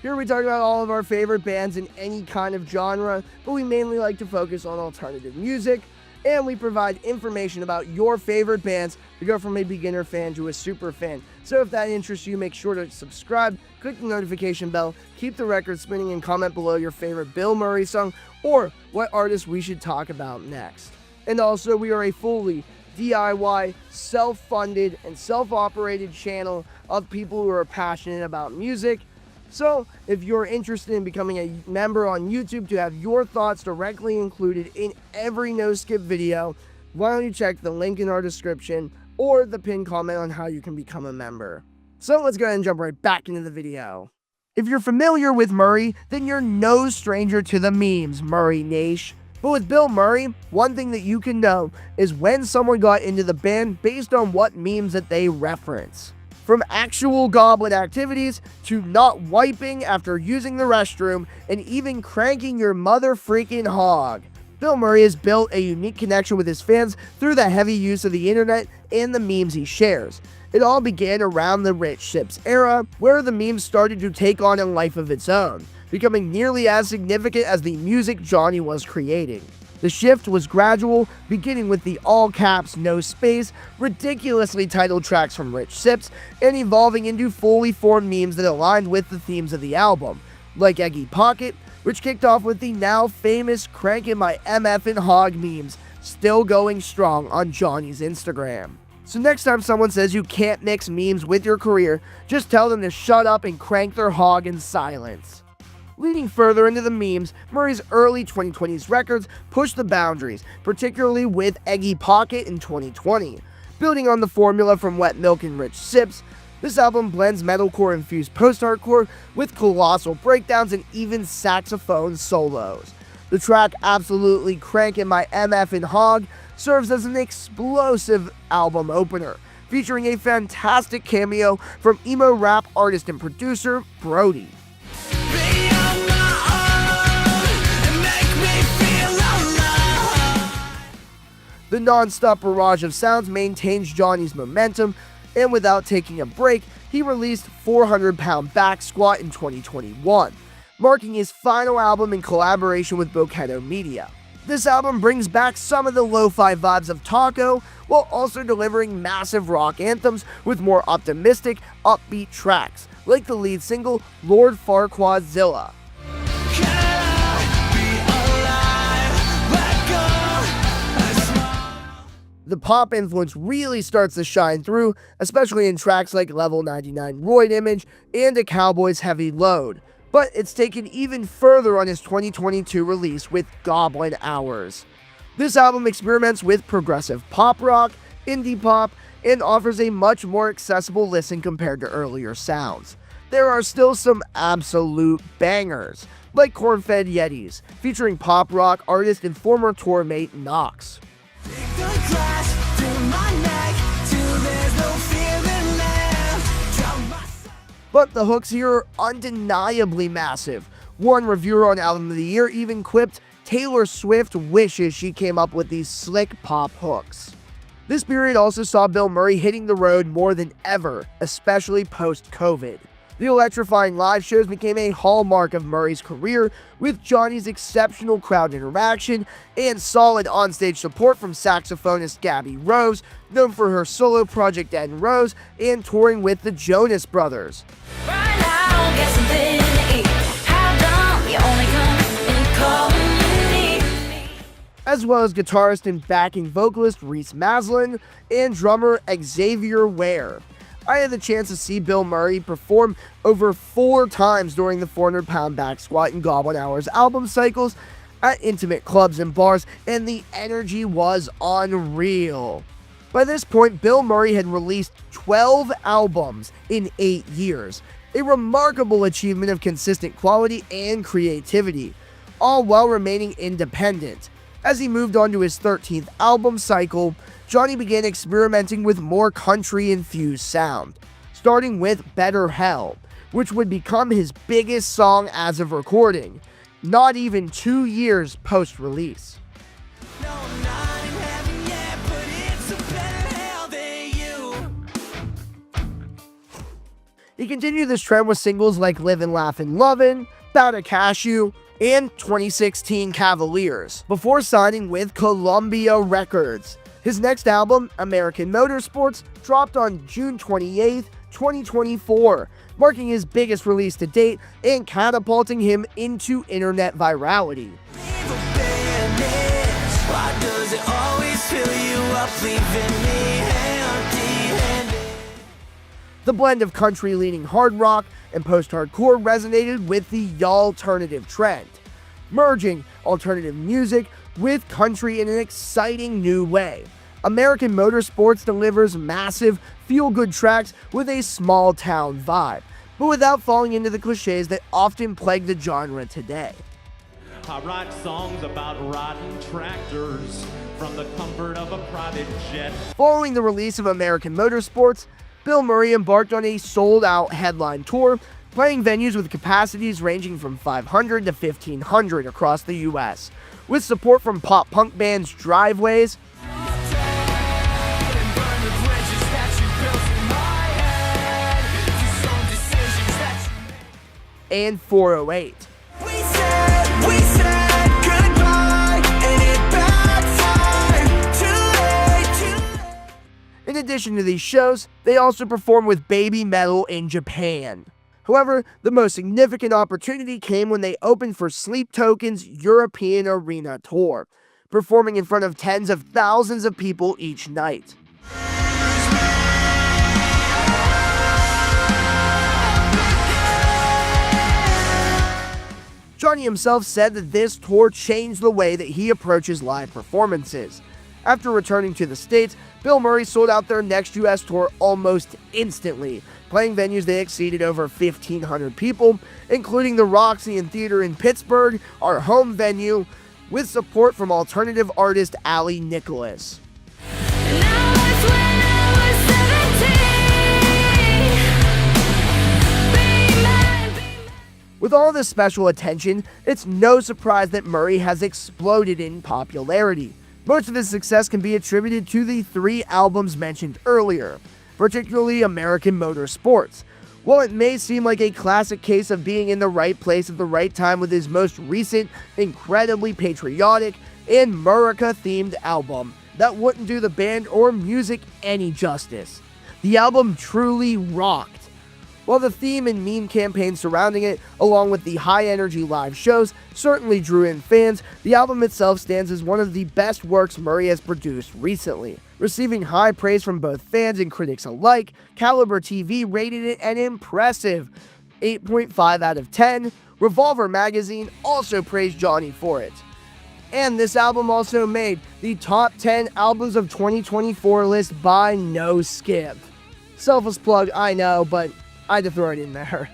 Speaker 1: Here we talk about all of our favorite bands in any kind of genre, but we mainly like to focus on alternative music, and we provide information about your favorite bands to go from a beginner fan to a super fan. So if that interests you, make sure to subscribe, click the notification bell, keep the record spinning, and comment below your favorite Bilmuri song or what artist we should talk about next. And also, we are a fully DIY, self-funded, and self-operated channel of people who are passionate about music. So, if you're interested in becoming a member on YouTube to have your thoughts directly included in every No Skip video, why don't you check the link in our description or the pinned comment on how you can become a member. So let's go ahead and jump right back into the video. If you're familiar with Murray, then you're no stranger to the memes, Murray Nation. But with Bilmuri, one thing that you can know is when someone got into the band based on what memes that they reference. From actual goblin activities to not wiping after using the restroom and even cranking your mother freaking hog. Bilmuri has built a unique connection with his fans through the heavy use of the internet and the memes he shares. It all began around the Rich Sips era, where the memes started to take on a life of its own, becoming nearly as significant as the music Johnny was creating. The shift was gradual, beginning with the all-caps, no space, ridiculously titled tracks from Rich Sips, and evolving into fully formed memes that aligned with the themes of the album, like Eggy Pocket, which kicked off with the now famous Crankin' My MF'n Hog memes, still going strong on Johnny's Instagram. So next time someone says you can't mix memes with your career, just tell them to shut up and crank their hog in silence. Leading further into the memes, Murray's early 2020s records pushed the boundaries, particularly with Eggy Pocket in 2020. Building on the formula from Wet Milk and Rich Sips, this album blends metalcore-infused post-hardcore with colossal breakdowns and even saxophone solos. The track Absolutely Crankin' My MF'n Hog serves as an explosive album opener, featuring a fantastic cameo from emo rap artist and producer Brody. The non-stop barrage of sounds maintains Johnny's momentum, and without taking a break, he released 400 Pound Back Squat in 2021, marking his final album in collaboration with Boketo Media. This album brings back some of the lo-fi vibes of Taco, while also delivering massive rock anthems with more optimistic, upbeat tracks, like the lead single Lord Farquaadzilla. The pop influence really starts to shine through, especially in tracks like Level 99 Roid Image and A Cowboy's Heavy Load, but it's taken even further on his 2022 release with Goblin Hours. This album experiments with progressive pop rock, indie pop, and offers a much more accessible listen compared to earlier sounds. There are still some absolute bangers, like Corn-Fed Yetis, featuring pop rock artist and former tour mate Knox. But the hooks here are undeniably massive. One reviewer on Album of the Year even quipped, "Taylor Swift wishes she came up with these slick pop hooks." This period also saw Bill Murray hitting the road more than ever, especially post-COVID. The electrifying live shows became a hallmark of Murray's career, with Johnny's exceptional crowd interaction and solid onstage support from saxophonist Gabby Rose, known for her solo project Ed Rose, and touring with the Jonas Brothers.
Speaker 2: Right now, get something to eat. How come you only come and you call when you need me?
Speaker 1: As well as guitarist and backing vocalist Reese Maslin and drummer Xavier Ware. I had the chance to see Bill Murray perform over 4 times during the 400 Pound Back Squat and Goblin Hours album cycles at intimate clubs and bars, and the energy was unreal. By this point, Bill Murray had released 12 albums in 8 years, a remarkable achievement of consistent quality and creativity, all while remaining independent. As he moved on to his 13th album cycle, Johnny began experimenting with more country-infused sound, starting with Better Hell, which would become his biggest song as of recording, not even 2 years post-release. He continued this trend with singles like Livin' Laughin' Lovin', Bout a Cashew, and 2016 Cavaliers, before signing with Columbia Records. His next album, American Motorsports, dropped on June 28, 2024, marking his biggest release to date and catapulting him into internet virality. The blend of country-leaning hard rock and post-hardcore resonated with the y'alternative trend, merging alternative music with country in an exciting new way. American Motorsports delivers massive, feel-good tracks with a small-town vibe, but without falling into the cliches that often plague the genre today.
Speaker 9: I write songs about riding tractors from the comfort of a private jet.
Speaker 1: Following the release of American Motorsports, Bill Murray embarked on a sold-out headline tour, playing venues with capacities ranging from 500 to 1,500 across the U.S., with support from pop-punk bands Driveways and 408.
Speaker 2: We said goodbye, and it
Speaker 1: In addition to these shows, they also performed with Baby Metal in Japan. However, the most significant opportunity came when they opened for Sleep Token's European Arena Tour, performing in front of tens of thousands of people each night. Johnny himself said that this tour changed the way that he approaches live performances. After returning to the States, Bilmuri sold out their next US tour almost instantly, playing venues that exceeded over 1,500 people, including the Roxy and Theater in Pittsburgh, our home venue, with support from alternative artist Ali Nicholas. With all this special attention, it's no surprise that Murray has exploded in popularity. Most of his success can be attributed to the 3 albums mentioned earlier, particularly American Motorsports. While it may seem like a classic case of being in the right place at the right time with his most recent, incredibly patriotic and Murica-themed album, that wouldn't do the band or music any justice. The album truly rocked. While the theme and meme campaign surrounding it, along with the high-energy live shows, certainly drew in fans, the album itself stands as one of the best works Murray has produced recently. Receiving high praise from both fans and critics alike, Caliber TV rated it an impressive 8.5 out of 10. Revolver magazine also praised Johnny for it. And this album also made the top 10 albums of 2024 list by No Skip. Selfless plug, I know, but I had to throw it in there.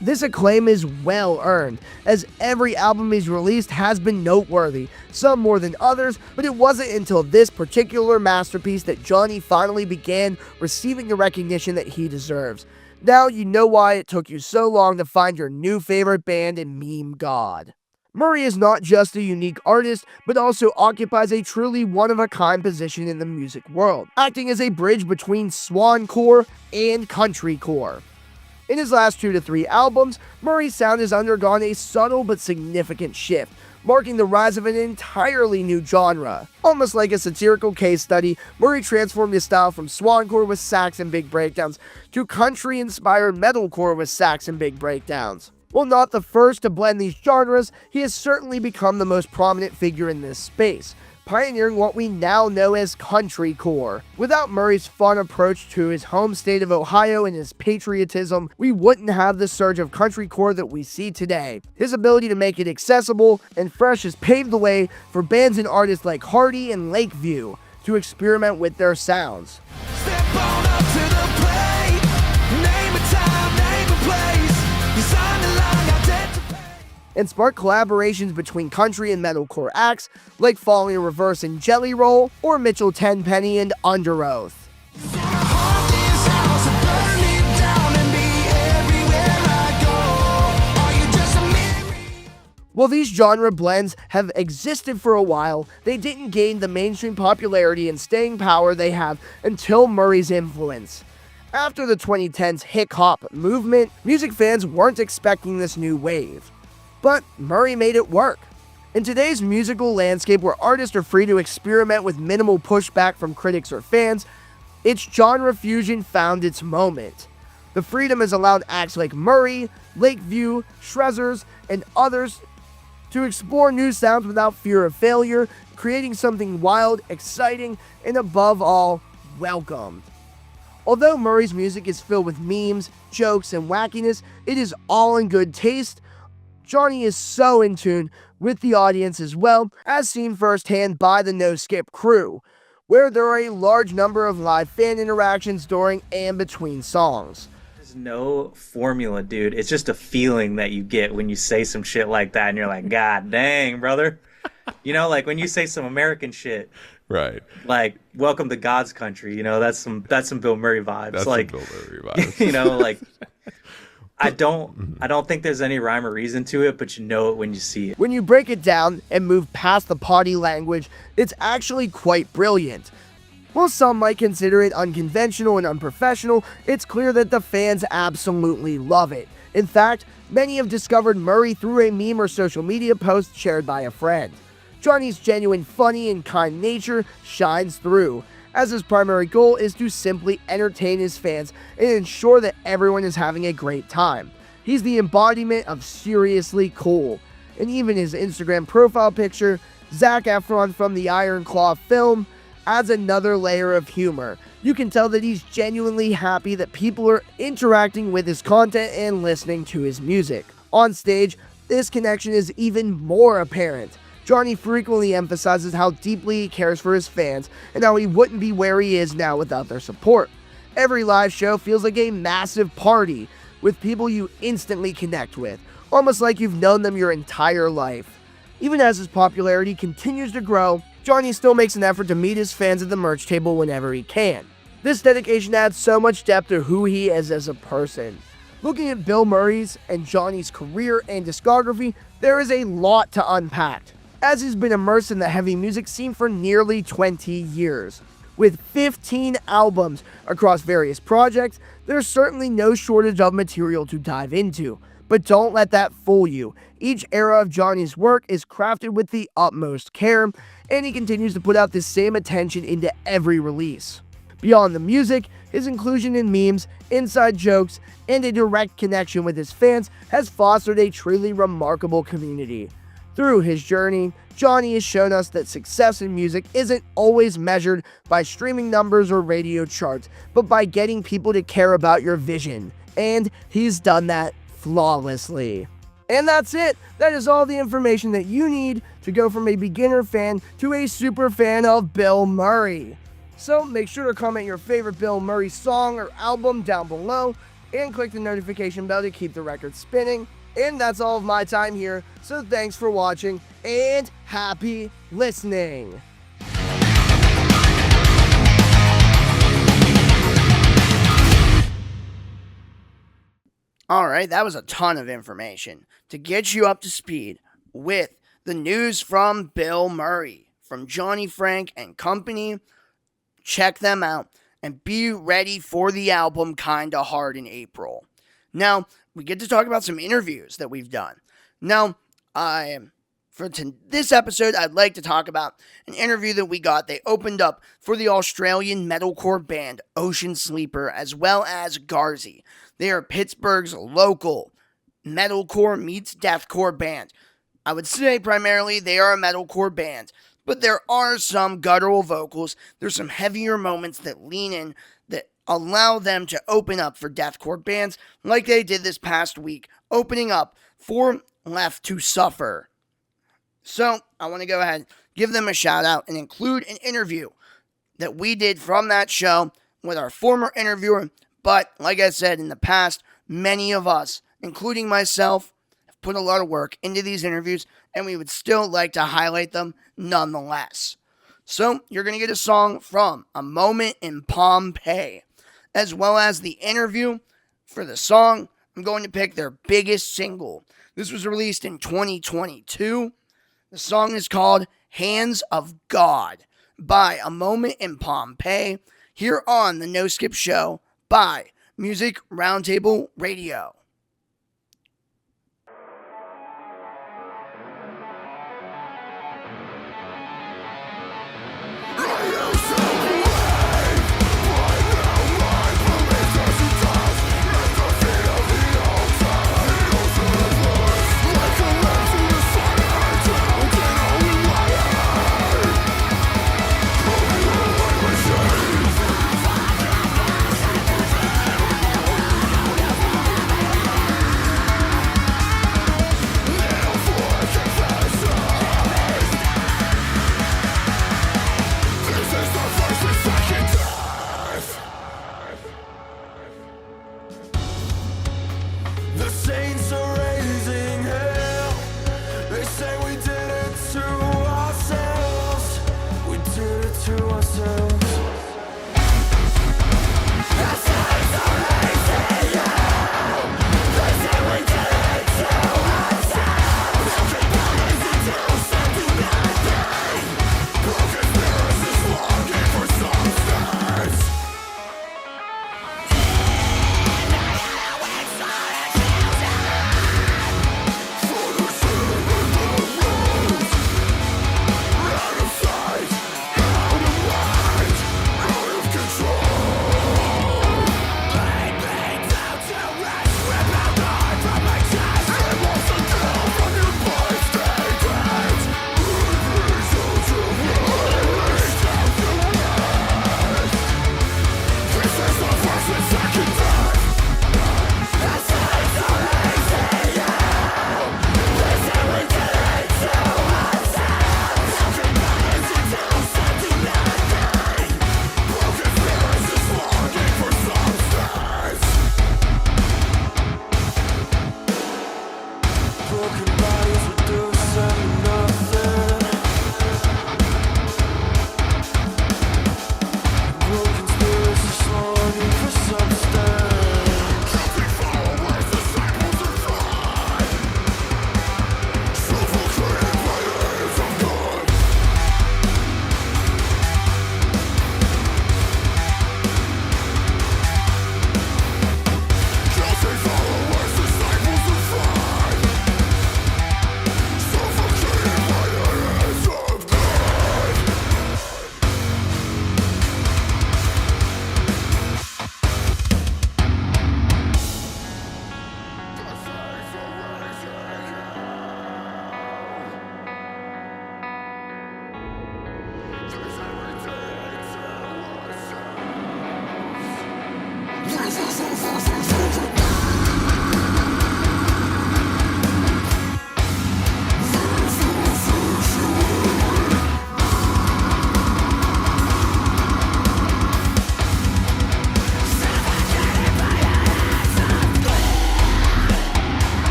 Speaker 1: This acclaim is well earned, as every album he's released has been noteworthy, some more than others, but it wasn't until this particular masterpiece that Johnny finally began receiving the recognition that he deserves. Now you know why it took you so long to find your new favorite band in meme god. Murray is not just a unique artist, but also occupies a truly one-of-a-kind position in the music world, acting as a bridge between swancore and countrycore. In his last 2 to 3 albums, Murray's sound has undergone a subtle but significant shift, marking the rise of an entirely new genre. Almost like a satirical case study, Murray transformed his style from swancore with sax and big breakdowns to country-inspired metalcore with sax and big breakdowns. While not the first to blend these genres, he has certainly become the most prominent figure in this space, pioneering what we now know as countrycore. Without Murray's fun approach to his home state of Ohio and his patriotism, we wouldn't have the surge of countrycore that we see today. His ability to make it accessible and fresh has paved the way for bands and artists like Hardy and Lakeview to experiment with their sounds.
Speaker 2: Step on up to the plate. Name a time, name a place. You sign the line, identify.
Speaker 1: And spark collaborations between country and metalcore acts like Falling in Reverse and Jelly Roll, or Mitchell Tenpenny and Under Oath. While these genre blends have existed for a while, they didn't gain the mainstream popularity and staying power they have until Murray's influence. After the 2010s hip-hop movement, music fans weren't expecting this new wave. But Murray made it work. In today's musical landscape where artists are free to experiment with minimal pushback from critics or fans, its genre fusion found its moment. The freedom has allowed acts like Murray, Lakeview, Shrezzers, and others to explore new sounds without fear of failure, creating something wild, exciting, and above all, welcomed. Although Murray's music is filled with memes, jokes, and wackiness, it is all in good taste. Johnny is so in tune with the audience as well, as seen firsthand by the No Skip crew, where there are a large number of live fan interactions during and between songs.
Speaker 5: There's no formula, dude. It's just a feeling that you get when you say some shit like that, and you're like, God dang, brother. You know, like when you say some American shit.
Speaker 10: Right.
Speaker 5: Like, welcome to God's country, you know, that's some Bill Murray vibes.
Speaker 10: That's
Speaker 5: like,
Speaker 10: some Bill Murray vibes.
Speaker 5: You know, like, I don't think there's any rhyme or reason to it, but you know it when you see it.
Speaker 1: When you break it down and move past the potty language, it's actually quite brilliant. While some might consider it unconventional and unprofessional, it's clear that the fans absolutely love it. In fact, many have discovered Murray through a meme or social media post shared by a friend. Johnny's genuine, funny, and kind nature shines through, as his primary goal is to simply entertain his fans and ensure that everyone is having a great time. He's the embodiment of seriously cool, and even his Instagram profile picture, Zac Efron from the Iron Claw film, adds another layer of humor. You can tell that he's genuinely happy that people are interacting with his content and listening to his music. On stage, this connection is even more apparent. Johnny frequently emphasizes how deeply he cares for his fans and how he wouldn't be where he is now without their support. Every live show feels like a massive party with people you instantly connect with, almost like you've known them your entire life. Even as his popularity continues to grow, Johnny still makes an effort to meet his fans at the merch table whenever he can. This dedication adds so much depth to who he is as a person. Looking at Bilmuri's and Johnny's career and discography, there is a lot to unpack, as he's been immersed in the heavy music scene for nearly 20 years. With 15 albums across various projects, there's certainly no shortage of material to dive into. But don't let that fool you. Each era of Johnny's work is crafted with the utmost care, and he continues to put out the same attention into every release. Beyond the music, his inclusion in memes, inside jokes, and a direct connection with his fans has fostered a truly remarkable community. Through his journey, Johnny has shown us that success in music isn't always measured by streaming numbers or radio charts, but by getting people to care about your vision. And he's done that flawlessly. And that's it. That is all the information that you need to go from a beginner fan to a super fan of Bilmuri. So make sure to comment your favorite Bilmuri song or album down below and click the notification bell to keep the record spinning. And that's all of my time here, so thanks for watching and happy listening. Alright, that was a ton of information to get you up to speed with the news from Bilmuri, from Johnny Frank and company. Check them out and be ready for the album Kinda Hard in April. Now, we get to talk about some interviews that we've done. Now, this episode, I'd like to talk about an interview that we got. They opened up for the Australian metalcore band Ocean Sleeper, as well as Garzi. They are Pittsburgh's local metalcore meets deathcore band. I would say primarily they are a metalcore band, but there are some guttural vocals. There's some heavier moments that lean in, that allow them to open up for deathcore bands, like they did this past week, opening up for Left to Suffer. So, I want to go ahead, give them a shout out, and include an interview that we did from that show with our former interviewer. But, like I said in the past, many of us, including myself, have put a lot of work into these interviews, and we would still like to highlight them nonetheless. So, you're going to get a song from A Moment in Pompeii, as well as the interview. For the song, I'm going to pick their biggest single. This was released in 2022. The song is called Hands of God by A Moment in Pompeii, here on the No Skip Show by Music Roundtable Radio.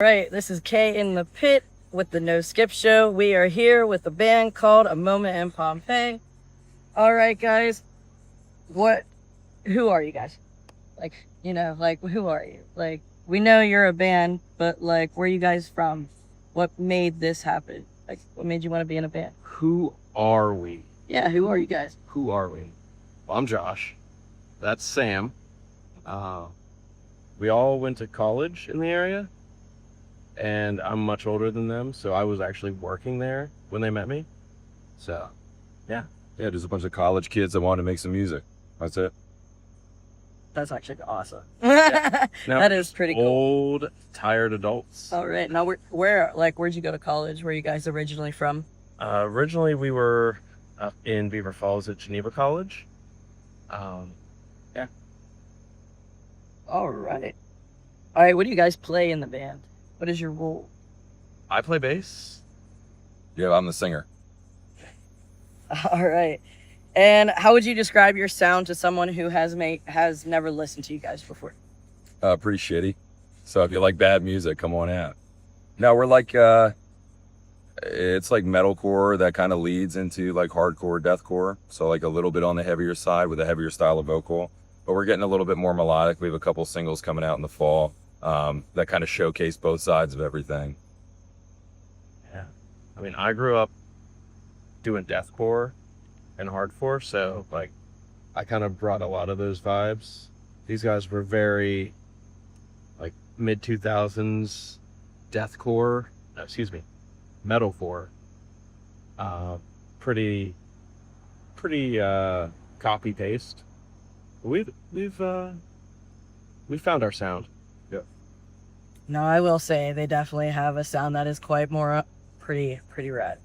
Speaker 10: Right, this is Kay in the pit with the No Skip Show. We are here with a band called A Moment in Pompeii. All right, guys, who are you guys? Like, who are you? Like, we know you're a band, but like, where are you guys from? What made this happen? Like, what made you want to be in a band?
Speaker 11: Who are we?
Speaker 10: Yeah, who are you guys?
Speaker 11: Who are we? Well, I'm Josh. That's Sam. We all went to college in the area, and I'm much older than them, so I was actually working there when they met me. So, yeah.
Speaker 12: Yeah, just a bunch of college kids that wanted to make some music. That's it.
Speaker 10: That's actually awesome.
Speaker 11: Yeah. Now,
Speaker 10: that is pretty cool.
Speaker 11: Old, tired adults.
Speaker 10: All right. Now, where'd you go to college? Where are you guys originally from?
Speaker 11: Originally, we were up in Beaver Falls at Geneva College. Yeah.
Speaker 10: All right. All right. What do you guys play in the band? What is your role?
Speaker 11: I play bass.
Speaker 12: Yeah, I'm the singer.
Speaker 10: All right. And how would you describe your sound to someone who has never listened to you guys before?
Speaker 12: Pretty shitty. So if you like bad music, come on out. No, we're like, it's like metalcore that kind of leads into like hardcore, deathcore. So like a little bit on the heavier side with a heavier style of vocal. But we're getting a little bit more melodic. We have a couple singles coming out in the fall that kind of showcase both sides of everything.
Speaker 11: Yeah. I mean, I grew up doing deathcore and hardcore, so like I kind of brought a lot of those vibes. These guys were very like mid 2000s deathcore, metalcore. Pretty copy paste. We've found our sound. Yeah.
Speaker 10: No, I will say they definitely have a sound that is quite more pretty rad.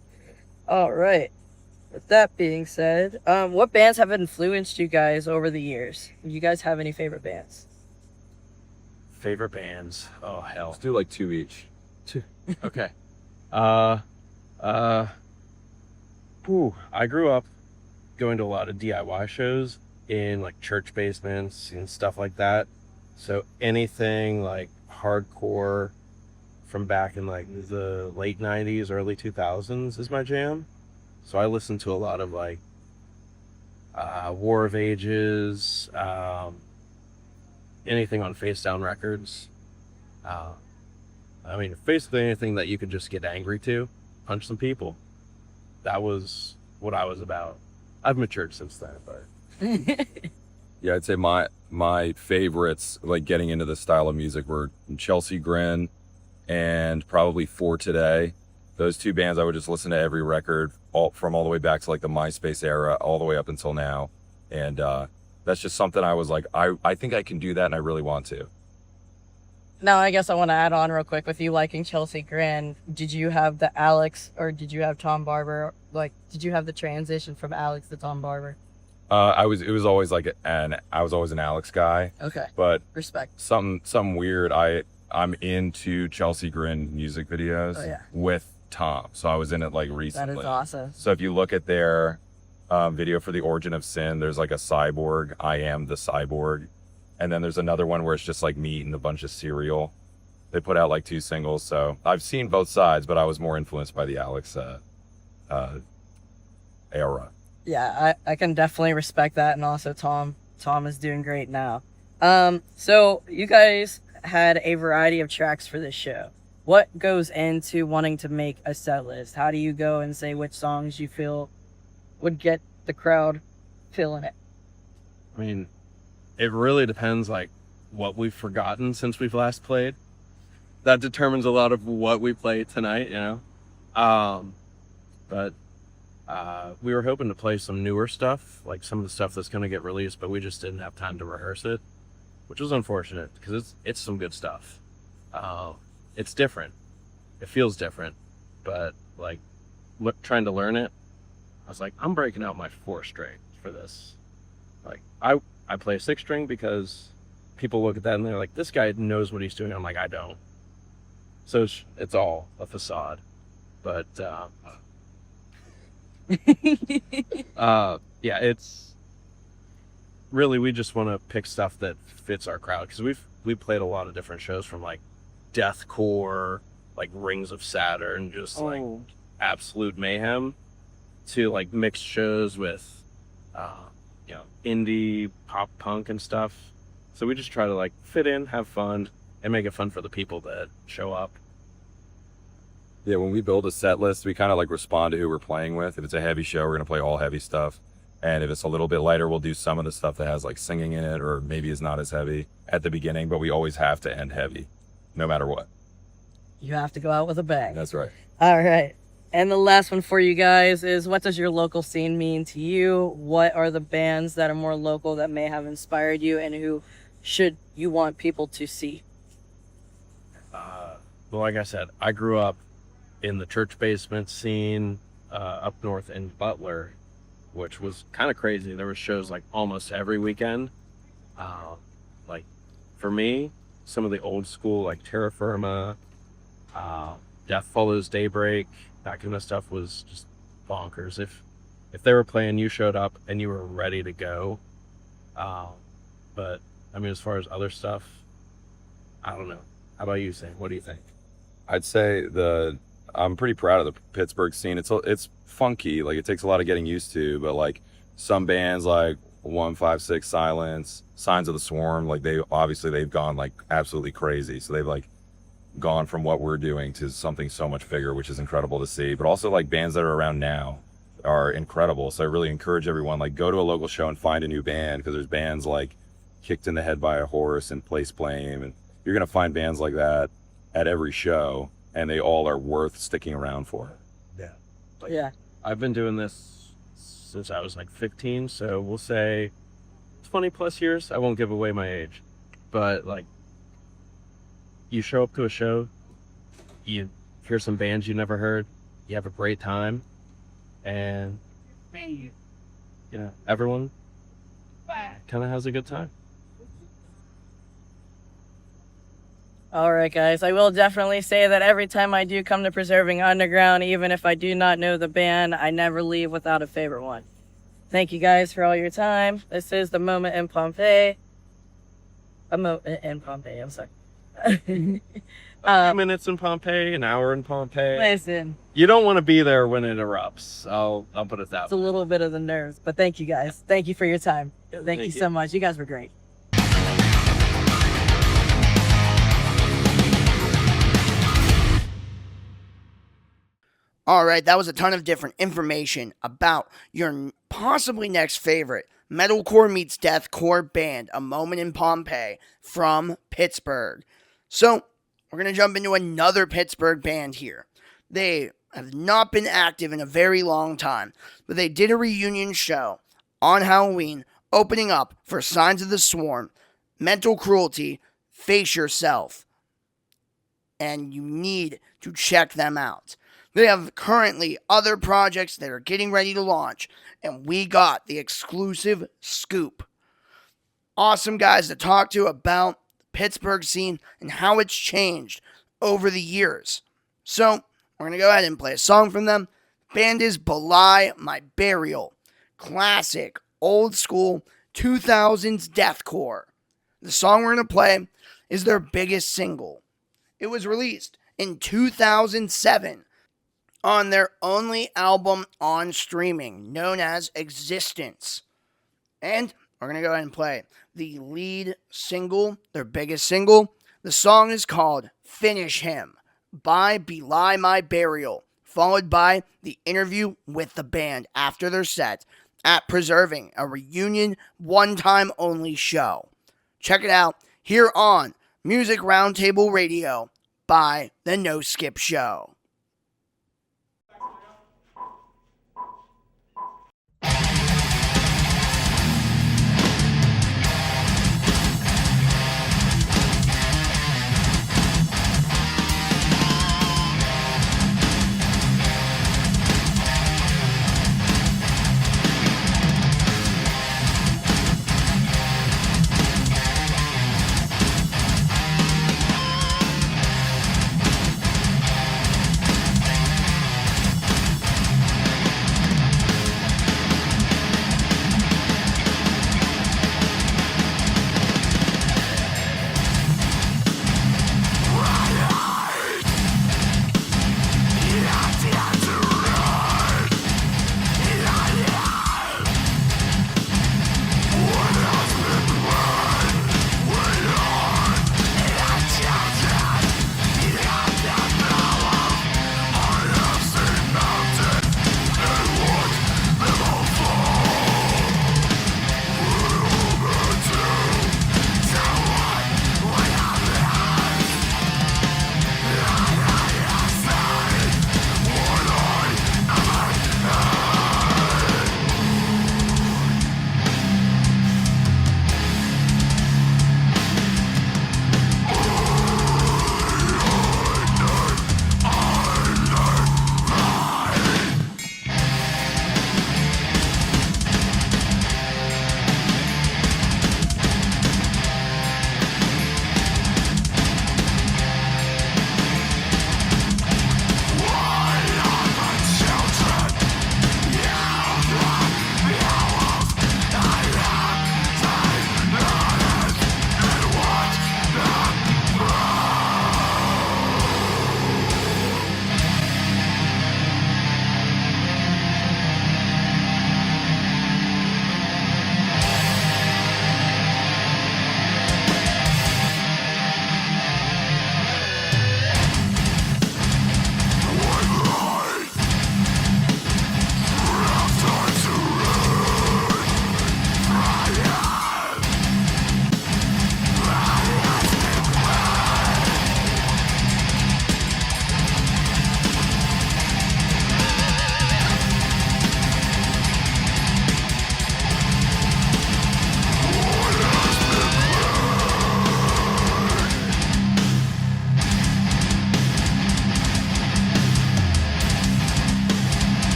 Speaker 10: All right. With that being said, what bands have influenced you guys over the years? Do you guys have any favorite bands?
Speaker 11: Favorite bands? Oh hell.
Speaker 12: Let's do like 2 each.
Speaker 11: 2. Okay. I grew up going to a lot of DIY shows in like church basements and stuff like that. So anything like hardcore from back in like the late 90s, early 2000s is my jam. So I listen to a lot of like War of Ages, anything on Face Down Records. I mean, basically anything that you could just get angry to, punch some people. That was what I was about. I've matured since then, but
Speaker 12: Yeah, I'd say my favorites, like getting into this style of music, were Chelsea Grin and probably For Today. Those two bands I would just listen to every record, from all the way back to like the MySpace era, all the way up until now. And that's just something I was like, I think I can do that, and I really want to.
Speaker 10: Now, I guess I want to add on real quick with you liking Chelsea Grin. Did you have the Alex or did you have Tom Barber? Like, did you have the transition from Alex to Tom Barber?
Speaker 12: I was always an Alex guy.
Speaker 10: Okay.
Speaker 12: But
Speaker 10: respect.
Speaker 12: Something weird. I'm into Chelsea Grin music videos with Tom. So I was in it like recently.
Speaker 10: That is awesome.
Speaker 12: So if you look at their video for The Origin of Sin, there's like a cyborg. I am the cyborg. And then there's another one where it's just like me eating a bunch of cereal. They put out like 2 singles. So I've seen both sides, but I was more influenced by the Alex era.
Speaker 10: Yeah, I can definitely respect that. And also Tom is doing great now. So you guys had a variety of tracks for this show. What goes into wanting to make a set list? How do you go and say which songs you feel would get the crowd feeling it?
Speaker 11: I mean, it really depends, like, what we've forgotten since we've last played. That determines a lot of what we play tonight, you know? But we were hoping to play some newer stuff, like some of the stuff that's going to get released, but we just didn't have time to rehearse it, which was unfortunate, because it's some good stuff. It's different. It feels different, but, like, trying to learn it, I was like, I'm breaking out my 4-string for this. Like, I play a 6-string because people look at that and they're like, this guy knows what he's doing. I'm like, I don't. So it's all a facade. But, yeah, it's really, we just want to pick stuff that fits our crowd, because we've played a lot of different shows, from like deathcore, like Rings of Saturn, just like absolute mayhem, to like mixed shows with you know, indie pop punk and stuff. So we just try to like fit in, have fun, and make it fun for the people that show up.
Speaker 12: Yeah, when we build a set list, we kind of like respond to who we're playing with. If it's a heavy show, we're going to play all heavy stuff. And if it's a little bit lighter, we'll do some of the stuff that has like singing in it, or maybe is not as heavy at the beginning, but we always have to end heavy, no matter what.
Speaker 10: You have to go out with a bang.
Speaker 12: That's right.
Speaker 10: All right. And the last one for you guys is, what does your local scene mean to you? What are the bands that are more local that may have inspired you, and who should you want people to see?
Speaker 11: Well, like I said, I grew up in the church basement scene up north in Butler, which was kind of crazy. There were shows like almost every weekend. Like for me, some of the old school like Terra Firma, Death Follows Daybreak, that kind of stuff was just bonkers. If they were playing, you showed up and you were ready to go. But I mean, as far as other stuff, I don't know. How about you, Sam? What do you think?
Speaker 12: I'd say I'm pretty proud of the Pittsburgh scene. It's funky, like it takes a lot of getting used to, but like some bands like 156 Silence, Signs of the Swarm, like they've gone like absolutely crazy. So they've like gone from what we're doing to something so much bigger, which is incredible to see. But also like bands that are around now are incredible. So I really encourage everyone, like, go to a local show and find a new band, because there's bands like Kicked in the Head by a Horse and Place Blame, and you're gonna find bands like that at every show, and they all are worth sticking around for.
Speaker 11: Yeah.
Speaker 10: Yeah.
Speaker 11: I've been doing this since I was like 15, so we'll say 20 plus years. I won't give away my age, but like, you show up to a show, you hear some bands you never heard, you have a great time, and you know, everyone kind of has a good time.
Speaker 10: All right, guys. I will definitely say that every time I do come to Preserving Underground, even if I do not know the band, I never leave without a favorite one. Thank you guys for all your time. This is the moment in Pompeii. In Pompeii, I'm sorry.
Speaker 11: A few minutes in Pompeii, an hour in Pompeii.
Speaker 10: Listen.
Speaker 11: You don't want to be there when it erupts. I'll put it that way.
Speaker 10: It's a little bit of the nerves, but thank you guys. Thank you for your time. Thank you so much. You guys were great.
Speaker 1: All right, that was a ton of different information about your possibly next favorite metalcore meets deathcore band, A Moment in Pompeii, from Pittsburgh. So, we're going to jump into another Pittsburgh band here. They have not been active in a very long time, but they did a reunion show on Halloween, opening up for Signs of the Swarm, Mental Cruelty, Face Yourself. And you need to check them out. They have currently other projects that are getting ready to launch, and we got the exclusive scoop. Awesome guys to talk to about the Pittsburgh scene and how it's changed over the years. So, we're going to go ahead and play a song from them. The band is Belie My Burial. Classic, old school, 2000s deathcore. The song we're going to play is their biggest single. It was released in 2007. On their only album on streaming, known as Existence. And we're going to go ahead and play the lead single, their biggest single, The song is called Finish Him by Belie My Burial, followed by the interview with the band after their set at Preserving, a reunion one-time only show. Check it out here on Music Roundtable Radio by The No Skip Show.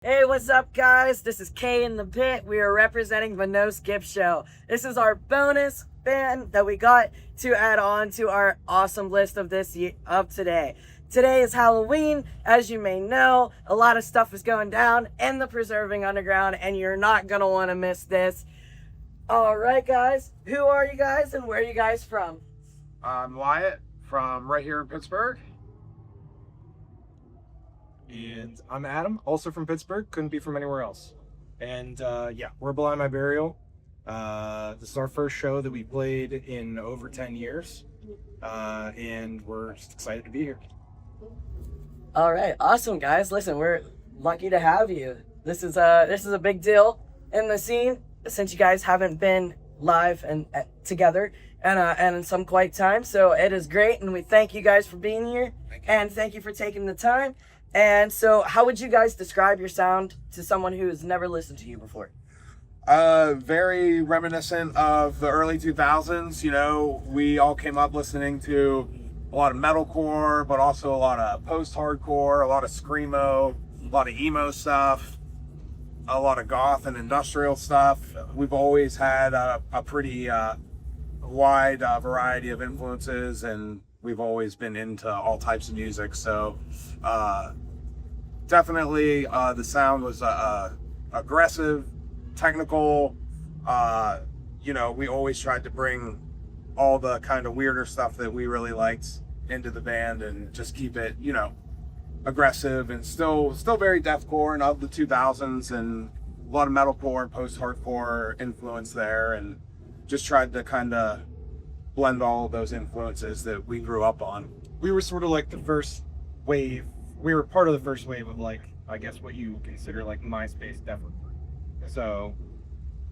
Speaker 10: Hey, what's up, guys? This is Kay in the pit. We are representing the No Skip Show. This is our bonus band that we got to add on to our awesome list of today. Today is Halloween. As you may know, a lot of stuff is going down in the Preserving Underground, and you're not gonna want to miss this. All right, guys. Who are you guys, and where are you guys from?
Speaker 13: I'm Wyatt from right here in Pittsburgh.
Speaker 14: And I'm Adam, also from Pittsburgh. Couldn't be from anywhere else. And yeah, we're Belie My Burial. This is our first show that we played in over 10 years. And we're just excited to be here.
Speaker 10: All right, awesome, guys. Listen, we're lucky to have you. This is a big deal in the scene since you guys haven't been live and together and in some quite time. So it is great, and we thank you guys for being here, and thank you for taking the time. And so, how would you guys describe your sound to someone who has never listened to you before?
Speaker 13: Very reminiscent of the early 2000s. You know, we all came up listening to a lot of metalcore, but also a lot of post-hardcore, a lot of screamo, a lot of emo stuff, a lot of goth and industrial stuff. We've always had a pretty wide variety of influences, and we've always been into all types of music. So definitely the sound was aggressive, technical, You know, we always tried to bring all the kind of weirder stuff that we really liked into the band and just keep it, you know, aggressive and still very deathcore and of the 2000s, and a lot of metalcore and post-hardcore influence there, and just tried to kind of blend all of those influences that we grew up on.
Speaker 14: We were sort of like the first wave. We were part of the first wave of, like, I guess what you consider like MySpace definitely. So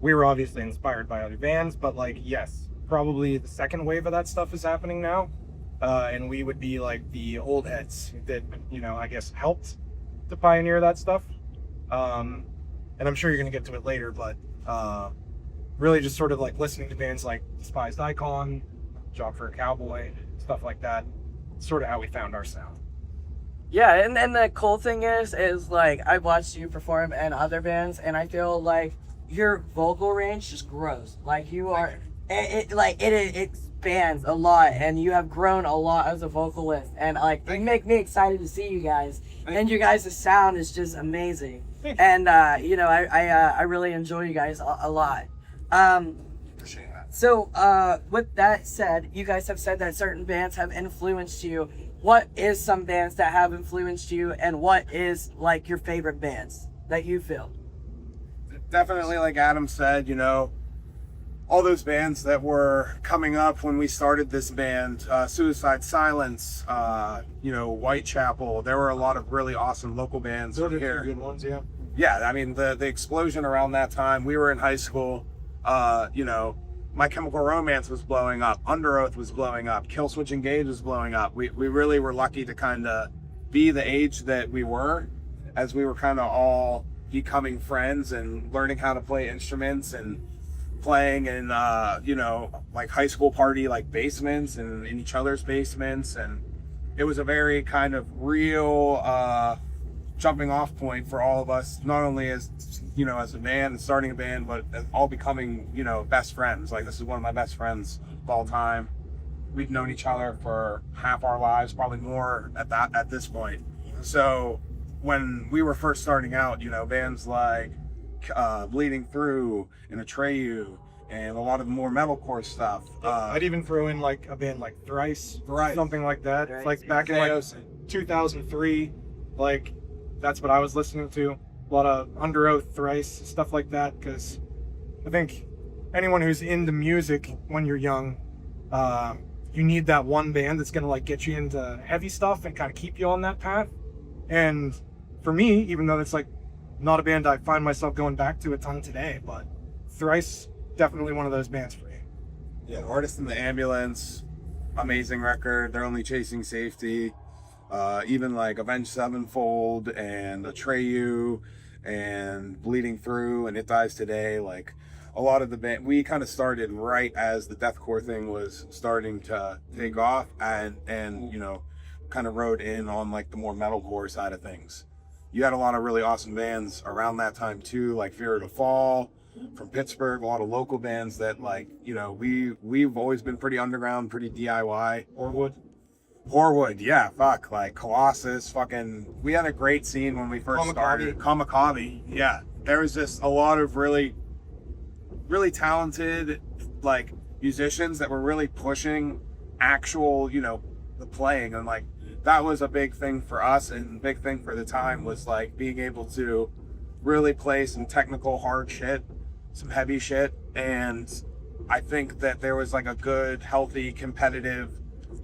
Speaker 14: we were obviously inspired by other bands, but like, yes, probably the second wave of that stuff is happening now. And we would be like the old heads that, you know, I guess helped to pioneer that stuff. And I'm sure you're going to get to it later, but really just sort of like listening to bands like Despised Icon, Job for a Cowboy, stuff like that. Sort of how we found our sound.
Speaker 10: Yeah, and the cool thing is like, I've watched you perform in other bands, and I feel like your vocal range just grows. Like, you are, it expands a lot, and you have grown a lot as a vocalist, and like, you make me excited to see you guys, and you guys' sound is just amazing. And you know, I really enjoy you guys a lot. So with that said, you guys have said that certain bands have influenced you. What is some bands that have influenced you, and what is like your favorite bands that you feel?
Speaker 13: Definitely, like Adam said, you know, all those bands that were coming up when we started this band, Suicide Silence, you know, Whitechapel. There were a lot of really awesome local bands
Speaker 14: Those are
Speaker 13: here.
Speaker 14: good ones, yeah.
Speaker 13: Yeah, I mean, the explosion around that time, we were in high school, you know, My Chemical Romance was blowing up, Under Oath was blowing up, Killswitch Engage was blowing up. We really were lucky to kind of be the age that we were, as we were kind of all becoming friends and learning how to play instruments and playing in, you know, like high school party, like basements and in each other's basements. And it was a very kind of real jumping off point for all of us, not only as, you know, as a band and starting a band, but as all becoming, you know, best friends. Like, this is one of my best friends of all time. We've known each other for half our lives, probably more at this point. So when we were first starting out, you know, bands like Bleeding Through and Atreyu and a lot of the more metalcore stuff.
Speaker 14: I'd even throw in like a band like Thrice,
Speaker 13: right,
Speaker 14: something like that. Thrice, like back in like 2003, like that's what I was listening to. A lot of Under Oath, Thrice, stuff like that. Because I think anyone who's into music when you're young, you need that one band that's gonna like get you into heavy stuff and kind of keep you on that path. And for me, even though it's like not a band I find myself going back to a ton today, but Thrice, definitely one of those bands for me.
Speaker 13: Yeah, Artist in the Ambulance, amazing record. They're Only Chasing Safety. Even like Avenged Sevenfold and Atreyu and Bleeding Through and It Dies Today. Like, a lot of the band, we kind of started right as the deathcore thing was starting to take off, and you know, kind of rode in on like the more metalcore side of things. You had a lot of really awesome bands around that time too, like Fear to Fall from Pittsburgh, a lot of local bands that, like, you know, we've always been pretty underground, pretty DIY. Horwood, yeah, fuck, like Colossus, fucking, we had a great scene when we first started. Kamakabi, yeah. There was just a lot of really talented, like, musicians that were really pushing actual, you know, the playing, and like, that was a big thing for us, and big thing for the time was like being able to really play some technical hard shit, some heavy shit. And I think that there was like a good, healthy, competitive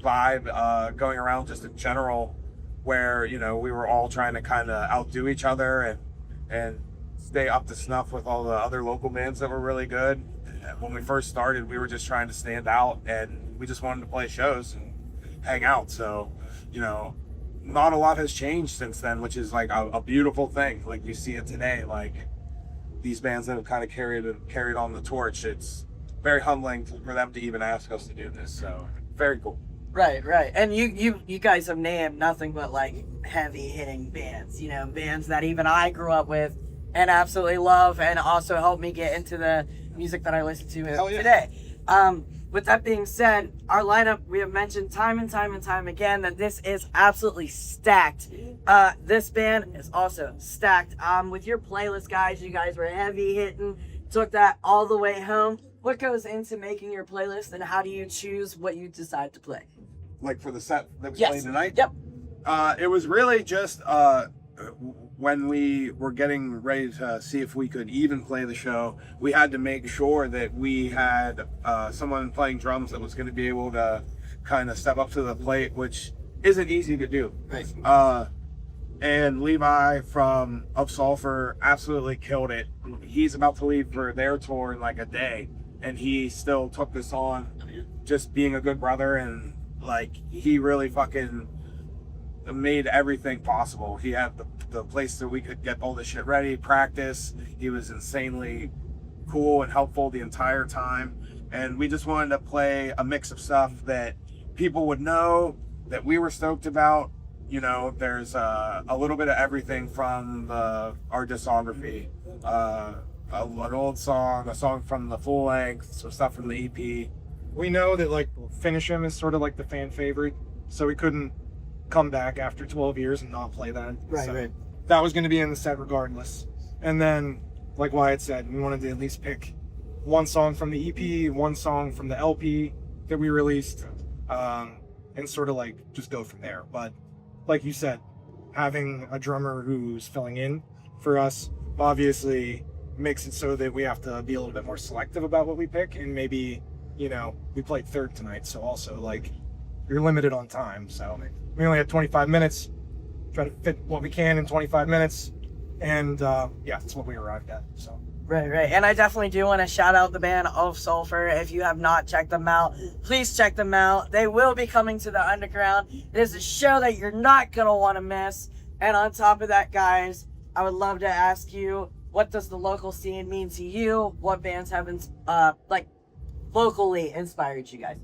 Speaker 13: vibe going around just in general, where, you know, we were all trying to kind of outdo each other and stay up to snuff with all the other local bands that were really good. When we first started, we were just trying to stand out, and we just wanted to play shows and hang out. So, you know, not a lot has changed since then, which is like a beautiful thing. Like, you see it today, like these bands that have kind of carried on the torch. It's very humbling for them to even ask us to do this. So very cool.
Speaker 10: Right. And you guys have named nothing but like heavy hitting bands, you know, bands that even I grew up with and absolutely love, and also helped me get into the music that I listen to today. With that being said, our lineup, we have mentioned time and time again that this is absolutely stacked. This band is also stacked. With your playlist, guys, you guys were heavy hitting took that all the way home. What goes into making your playlist, and how do you choose what you decide to play?
Speaker 13: Like for the set that we
Speaker 10: Yes.
Speaker 13: played tonight?
Speaker 10: Yep.
Speaker 13: It was really just when we were getting ready to see if we could even play the show, we had to make sure that we had someone playing drums that was going to be able to kind of step up to the plate, which isn't easy to do.
Speaker 1: Right.
Speaker 13: And Levi from Up Sulphur absolutely killed it. He's about to leave for their tour in like a day, and he still took this on, just being a good brother, and like he really fucking made everything possible. He had the place that we could get all this shit ready, practice. He was insanely cool and helpful the entire time, and we just wanted to play a mix of stuff that people would know, that we were stoked about. You know, there's a little bit of everything from our discography. An old song, a song from the full length, some stuff from the EP.
Speaker 14: We know that like Finish Him is sort of like the fan favorite, so we couldn't come back after 12 years and not play that.
Speaker 1: Right,
Speaker 14: So
Speaker 1: right.
Speaker 14: that was going to be in the set regardless. And then, like Wyatt said, we wanted to at least pick one song from the EP, one song from the LP that we released, and sort of like just go from there. But like you said, having a drummer who's filling in for us obviously makes it so that we have to be a little bit more selective about what we pick. And maybe, you know, we played third tonight, so also like you're limited on time. So we only had 25 minutes, try to fit what we can in 25 minutes. And yeah, that's what we arrived at. So.
Speaker 10: Right. And I definitely do want to shout out the band Of Sulphur. If you have not checked them out, please check them out. They will be coming to the underground. It is a show that you're not going to want to miss. And on top of that, guys, I would love to ask you, what does the local scene mean to you? What bands have locally inspired you guys?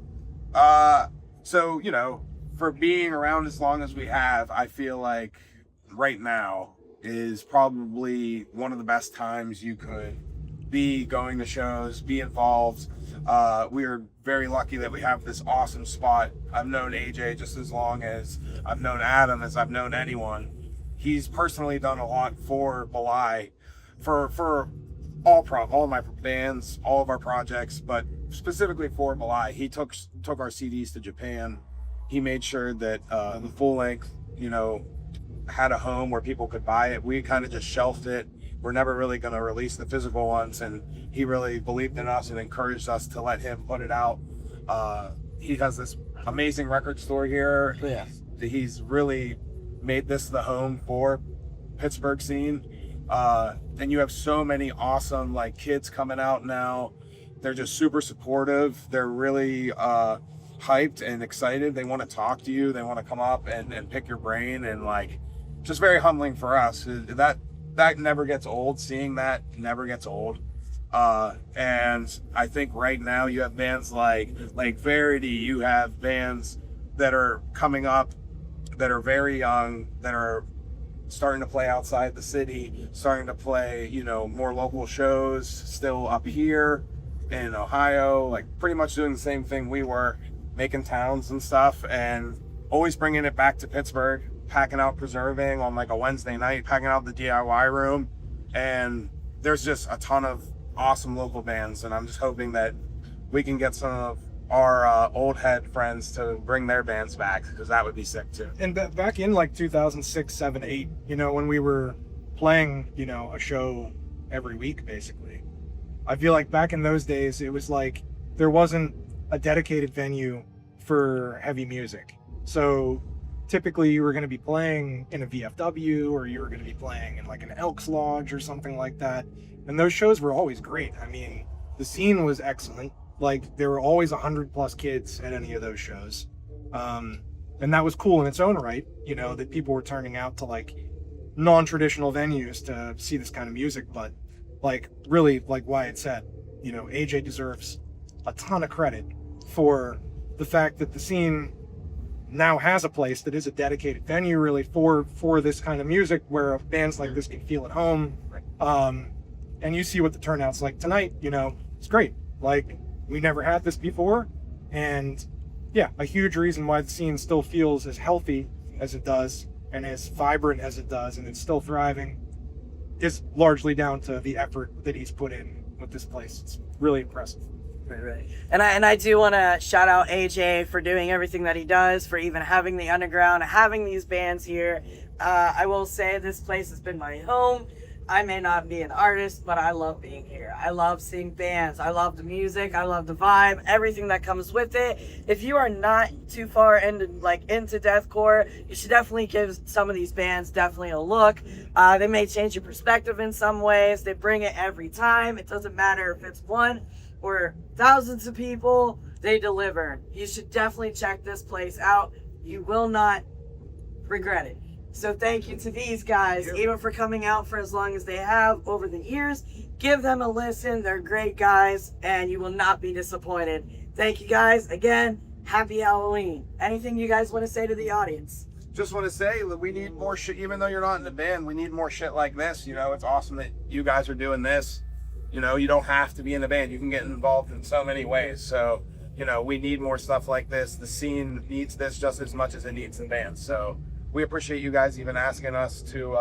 Speaker 13: So, you know, for being around as long as we have, I feel like right now is probably one of the best times you could be going to shows, be involved. We are very lucky that we have this awesome spot. I've known AJ just as long as I've known Adam, as I've known anyone. He's personally done a lot for Belie, for all of my bands, all of our projects, but specifically for Belie. He took our CDs to Japan. He made sure that the full length, you know, had a home where people could buy it. We kind of just shelved it. We're never really going to release the physical ones, and he really believed in us and encouraged us to let him put it out. He has this amazing record store here.
Speaker 1: Yeah.
Speaker 13: He's really made this the home for Pittsburgh scene. And you have so many awesome like kids coming out now. They're just super supportive. They're really hyped and excited. They want to talk to you. They want to come up and pick your brain, and like, just very humbling for us. That never gets old. Seeing that never gets old. And I think right now you have bands like Verity. You have bands that are coming up that are very young, that are starting to play outside the city, starting to play, you know, more local shows still up here in Ohio, like pretty much doing the same thing we were, making towns and stuff, and always bringing it back to Pittsburgh, packing out Preserving on like a Wednesday night, packing out the DIY room. And there's just a ton of awesome local bands, and I'm just hoping that we can get some of our old head friends to bring their bands back, because that would be sick too.
Speaker 14: And back in like 2006, 7, 8, you know, when we were playing, you know, a show every week basically, I feel like back in those days it was like there wasn't a dedicated venue for heavy music. So typically you were going to be playing in a VFW, or you were going to be playing in like an Elks Lodge or something like that. And those shows were always great. I mean, the scene was excellent. Like, there were always 100+ kids at any of those shows. And that was cool in its own right, you know, that people were turning out to like non-traditional venues to see this kind of music. But like, really, like Wyatt said, you know, AJ deserves a ton of credit for the fact that the scene now has a place that is a dedicated venue really for this kind of music, where bands like this can feel at home. And you see what the turnout's like tonight, you know, it's great. Like, we never had this before. And yeah, a huge reason why the scene still feels as healthy as it does and as vibrant as it does, and it's still thriving, is largely down to the effort that he's put in with this place. It's really impressive.
Speaker 10: Right. And I do want to shout out AJ for doing everything that he does, for even having the underground, having these bands here. I will say this place has been my home. I may not be an artist, but I love being here. I love seeing bands. I love the music. I love the vibe, everything that comes with it. If you are not too far into deathcore, you should definitely give some of these bands definitely a look. They may change your perspective in some ways. They bring it every time. It doesn't matter if it's one or thousands of people, they deliver. You should definitely check this place out. You will not regret it. So thank you to these guys, even for coming out for as long as they have over the years. Give them a listen. They're great guys, and you will not be disappointed. Thank you guys. Again, happy Halloween. Anything you guys want to say to the audience?
Speaker 13: Just want to say that we need more shit. Even though you're not in the band, we need more shit like this. You know, it's awesome that you guys are doing this. You know, you don't have to be in the band. You can get involved in so many ways. So, you know, we need more stuff like this. The scene needs this just as much as it needs the band. So we appreciate you guys even asking us to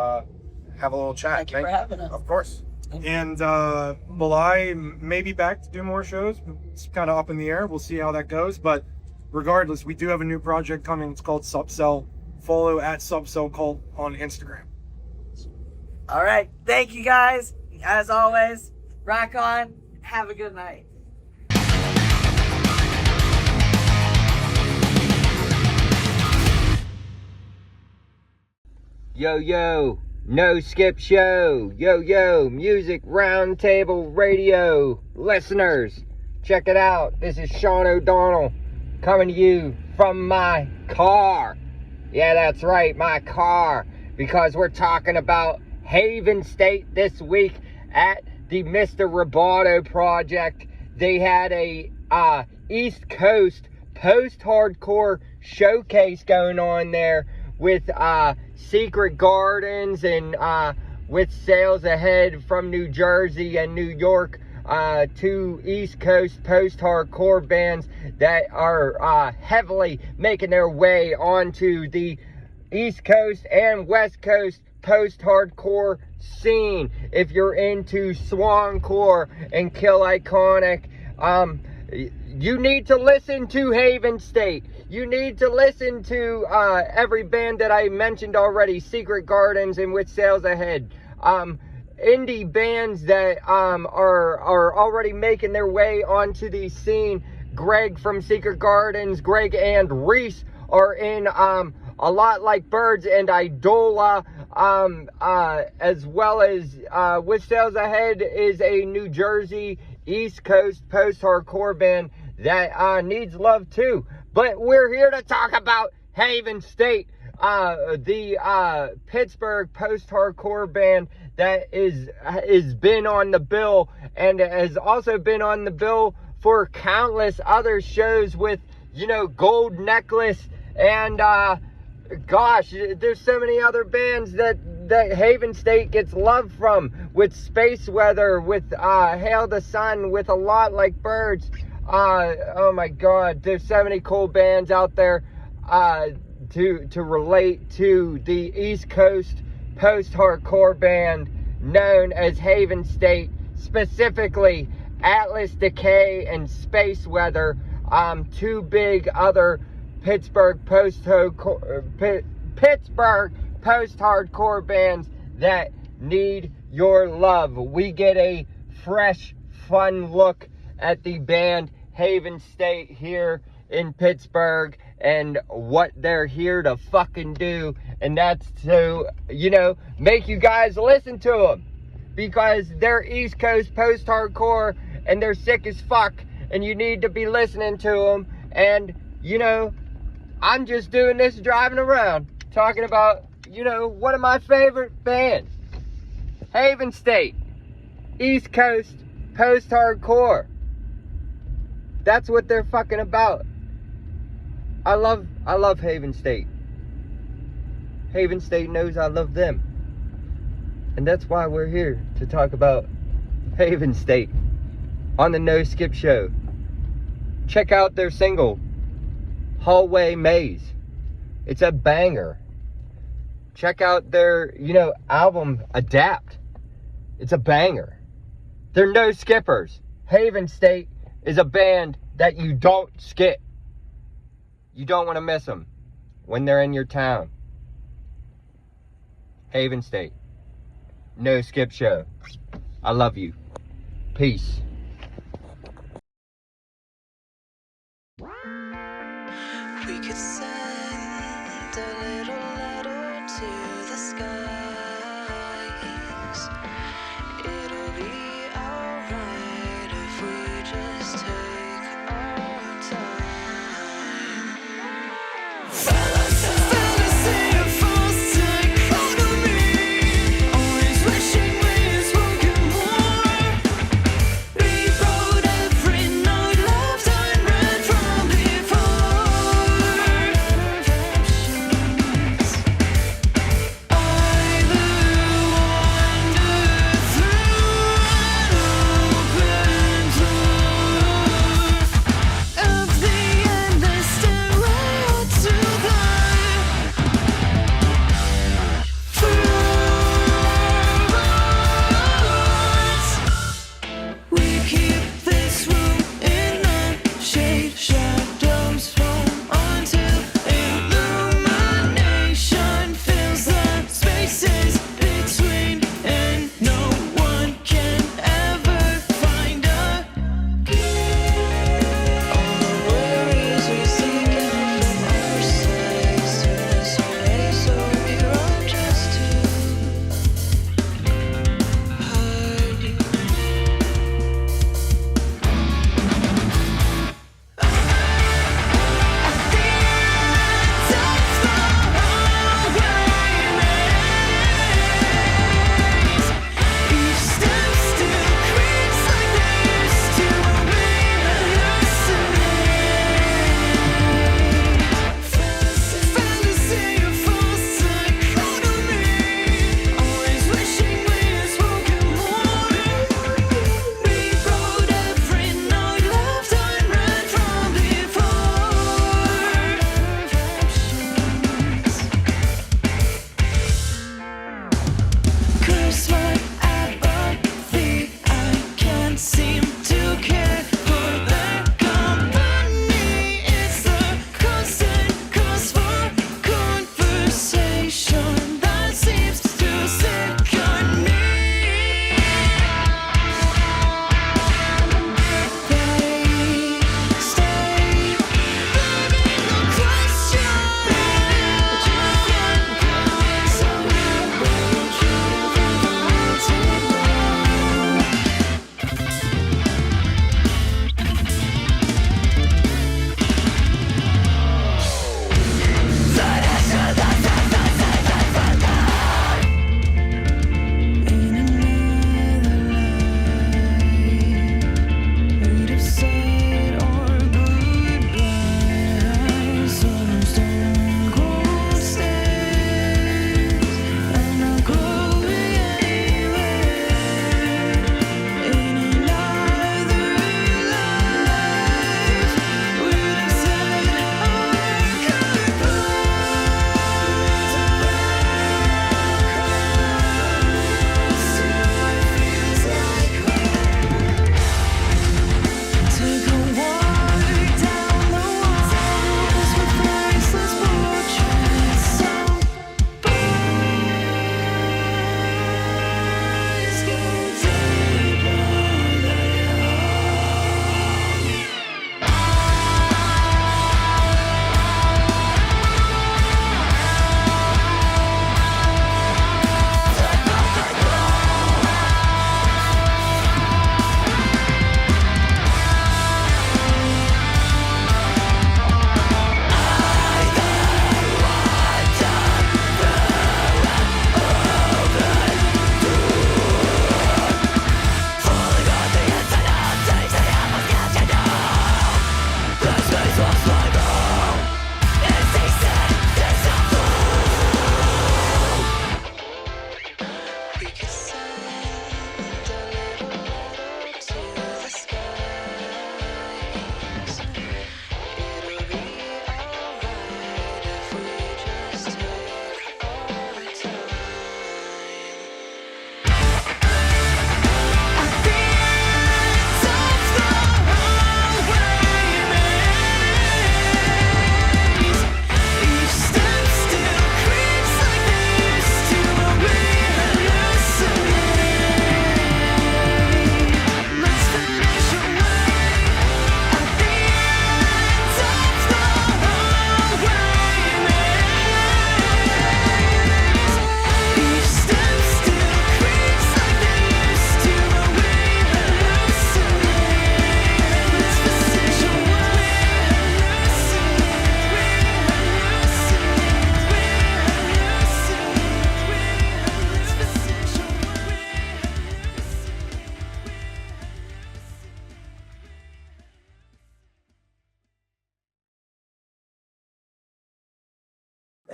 Speaker 13: have a little chat.
Speaker 10: Thank you for having us.
Speaker 13: Of course.
Speaker 14: And Belie may be back to do more shows. It's kind of up in the air. We'll see how that goes. But regardless, we do have a new project coming. It's called Subcell. Follow at Subcell Cult on Instagram.
Speaker 10: All right. Thank you guys. As always, rock on. Have a good night.
Speaker 15: Yo, yo, no skip show. Yo, yo, music roundtable radio listeners. Check it out. This is Sean O'Donnell coming to you from my car. Yeah, that's right, my car. Because we're talking about Haven State this week at the Mr. Roboto Project. They had a East Coast post-hardcore showcase going on there with Secret Gardens and with Sales Ahead from New Jersey and New York, two East Coast post-hardcore bands that are heavily making their way onto the East Coast and West Coast post-hardcore scene. If you're into Swancore and Kill Iconic, you need to listen to Haven State. You need to listen to every band that I mentioned already, Secret Gardens and With Sales Ahead. Indie bands that are already making their way onto the scene. Greg from Secret Gardens, Greg and Reese are in A Lot Like Birds and Idola, as well as With Sales Ahead is a New Jersey East Coast post-hardcore band that needs love too. But we're here to talk about Haven State, the Pittsburgh post-hardcore band that is been on the bill and has also been on the bill for countless other shows with, you know, Gold Necklace and gosh, there's so many other bands that Haven State gets love from, with Space Weather, with Hail the Sun, with A Lot Like Birds. Oh my God, there's so many cool bands out there to relate to the East Coast post-hardcore band known as Haven State, specifically Atlas Decay and Space Weather, two big other Pittsburgh post-hardcore bands that need your love. We get a fresh, fun look at the band Haven State here in Pittsburgh and what they're here to fucking do, and that's to, you know, make you guys listen to them, because they're East Coast post-hardcore and they're sick as fuck, and you need to be listening to them. And, you know, I'm just doing this driving around talking about, you know, one of my favorite bands, Haven State, East Coast post-hardcore. That's what they're fucking about. I love Haven State. Haven State knows I love them. And that's why we're here to talk about Haven State on the No Skip Show. Check out their single, Hallway Maze. It's a banger. Check out their, you know, album, Adapt. It's a banger. They're no skippers. Haven State is a band that you don't skip. You don't want to miss them when they're in your town. Haven State. No skip show. I love you. Peace.
Speaker 2: We could send a little letter to the skies. It'll be alright if we just take our time. Fallacy of false dichotomy, always wishing we had spoken more.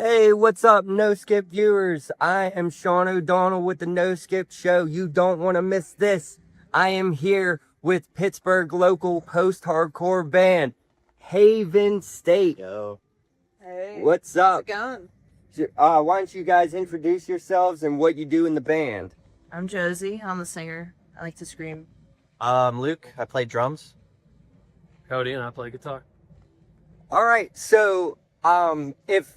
Speaker 15: Hey, what's up, No Skip viewers? I am Sean O'Donnell with the No Skip Show. You don't want to miss this. I am here with Pittsburgh local post-hardcore band, Haven State. Yo.
Speaker 10: Hey.
Speaker 15: What's up?
Speaker 10: How's it going?
Speaker 15: Why don't you guys introduce yourselves and what you do in the band?
Speaker 10: I'm Josie. I'm the singer. I like to scream.
Speaker 16: Luke. I play drums.
Speaker 17: Cody, and I play guitar.
Speaker 15: All right, so if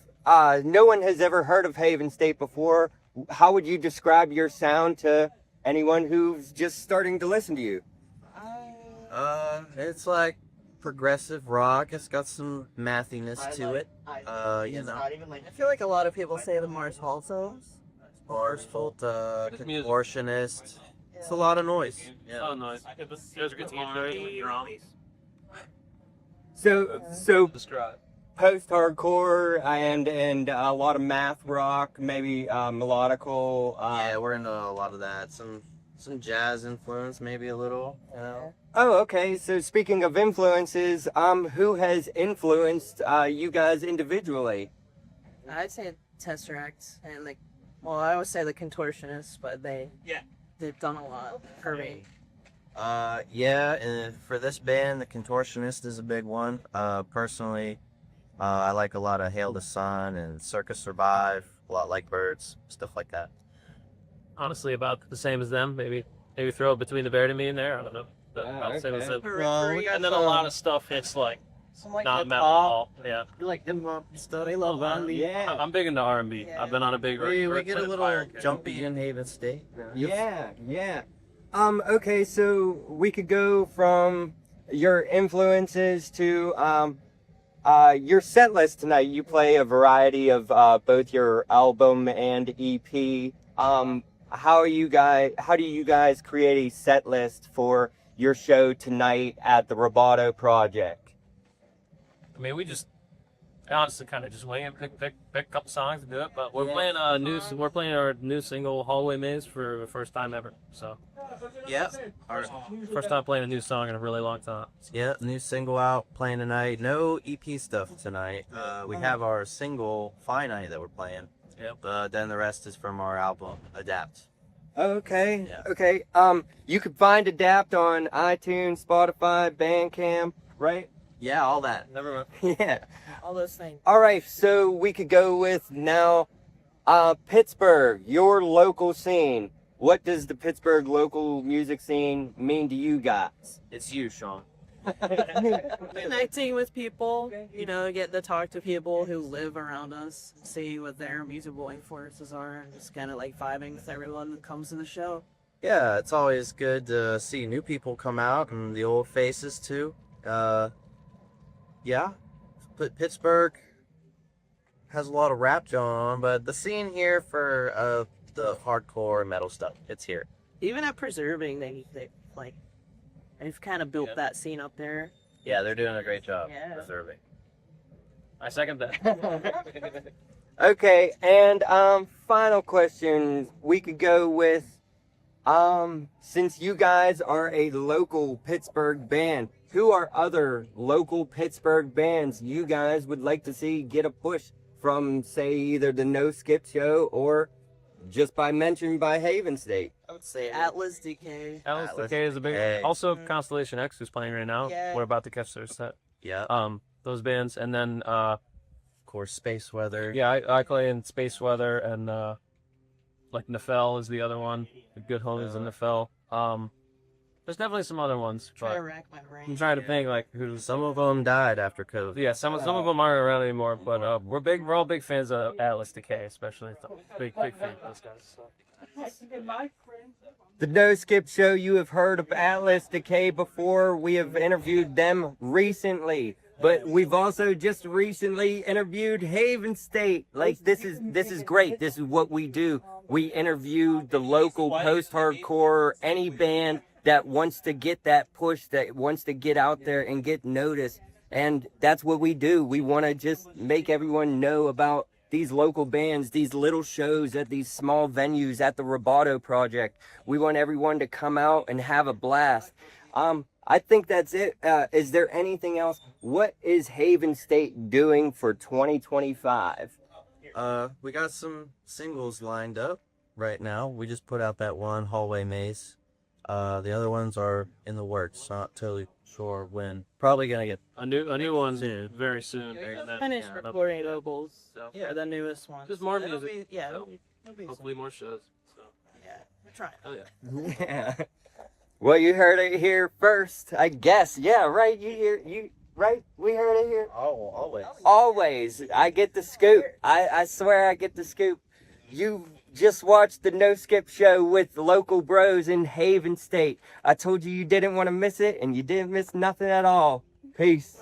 Speaker 15: no one has ever heard of Haven State before, how would you describe your sound to anyone who's just starting to listen to you?
Speaker 16: It's like progressive rock. It's got some mathiness to it. You know.
Speaker 10: I feel like a lot of people say the Mars Volta.
Speaker 16: Mars Volta, contortionist. It's a lot of noise.
Speaker 17: Yeah. Oh, noise. There's a guitar, drums.
Speaker 15: So
Speaker 17: Describe.
Speaker 15: post-hardcore and a lot of math rock, maybe melodical.
Speaker 16: Yeah, we're into a lot of that. Some jazz influence, maybe a little. You know.
Speaker 15: Oh, okay. So speaking of influences, who has influenced you guys individually?
Speaker 10: I'd say Tesseract and I always say the Contortionists, but they've done a lot for me.
Speaker 16: Yeah, and for this band, the Contortionist is a big one. Personally, I like a lot of Hail the Sun and Circus Survive, a lot like Birds, stuff like that.
Speaker 17: Honestly, about the same as them. Maybe throw it between the Bear to Me in there. I don't know. About the same as them. And then a lot of stuff hits like not metal at all. Yeah.
Speaker 16: You like hip hop and stuff? They love R&B.
Speaker 15: Yeah.
Speaker 17: I'm big into R&B. I've been on a big.
Speaker 16: We get a little jumpy in Haven State.
Speaker 15: Yeah. Okay, so we could go from your influences to your set list tonight. You play a variety of both your album and EP. How do you guys create a set list for your show tonight at the Roboto Project?
Speaker 17: I mean, we just honestly kind of just wing it, pick a couple songs and do it. But we're playing our new single "Hallway Maze" for the first time ever. So
Speaker 16: yeah,
Speaker 17: our first time playing a new song in a really long time.
Speaker 16: Yeah, new single out, playing tonight. No EP stuff tonight. We have our single "Finite" that we're playing. Yep. Then the rest is from our album "Adapt."
Speaker 15: Okay.
Speaker 16: Yeah.
Speaker 15: Okay. You could find Adapt on iTunes, Spotify, Bandcamp, right?
Speaker 16: Yeah, all that.
Speaker 17: Never mind.
Speaker 15: Yeah.
Speaker 10: All those things.
Speaker 15: All right, so we could go with now Pittsburgh, your local scene. What does the Pittsburgh local music scene mean to you guys?
Speaker 16: It's you, Sean.
Speaker 10: Connecting with people, getting to talk to people who live around us, see what their musical influences are, and just kind of vibing with everyone that comes to the show.
Speaker 16: Yeah, it's always good to see new people come out and the old faces too. Yeah, but Pittsburgh has a lot of rap going on, but the scene here for the hardcore metal stuff, it's here.
Speaker 10: Even at Preserving, they've kind of built that scene up there.
Speaker 16: Yeah, they're doing a great job preserving.
Speaker 17: I second that.
Speaker 15: Okay, and final question. We could go with since you guys are a local Pittsburgh band, who are other local Pittsburgh bands you guys would like to see get a push from, say, either the No Skip Show or just by mention by Haven State?
Speaker 10: I would say Atlas Decay.
Speaker 17: Atlas Decay is a big. Also, Constellation X, who's playing right now.
Speaker 10: Yeah.
Speaker 17: We're about to catch their set.
Speaker 16: Yeah.
Speaker 17: Those bands, and then
Speaker 16: of course Space Weather.
Speaker 17: Yeah, I play in Space Weather, and Nefel is the other one. The Good Homies in Nefel. There's definitely some other ones.
Speaker 10: Try to rack my brain.
Speaker 17: I'm trying to think who's.
Speaker 16: Some of them died after COVID.
Speaker 17: Yeah, some of them aren't around anymore, but we're all big fans of Atlas Decay, especially. Big fan of those guys. So.
Speaker 15: The No Skip Show, you have heard of Atlas Decay before. We have interviewed them recently, but we've also just recently interviewed Haven State. This is great. This is what we do. We interview the local post-hardcore, any band that wants to get that push, that wants to get out there and get noticed. And that's what we do. We want to just make everyone know about these local bands, these little shows at these small venues at the Roboto Project. We want everyone to come out and have a blast. I think that's it. Is there anything else? What is Haven State doing for 2025?
Speaker 16: We got some singles lined up right now. We just put out that one, Hallway Maze. The other ones are in the works. Not totally sure when. Probably gonna get
Speaker 17: a new one very soon.
Speaker 10: Finished recording vocals for the newest one.
Speaker 17: Just more
Speaker 10: It'll
Speaker 17: music.
Speaker 10: be- yeah,
Speaker 17: So,
Speaker 10: it'll be
Speaker 17: hopefully more shows. So.
Speaker 10: Yeah, we're trying.
Speaker 17: Oh yeah.
Speaker 15: Yeah. Well, you heard it here first, I guess. Yeah, right. Right? We heard it here.
Speaker 16: Oh, always.
Speaker 15: Always. I get the scoop. I swear I get the scoop. You just watched the No Skip show with local bros in Haven State. I told you didn't want to miss it, and you didn't miss nothing at all. Peace.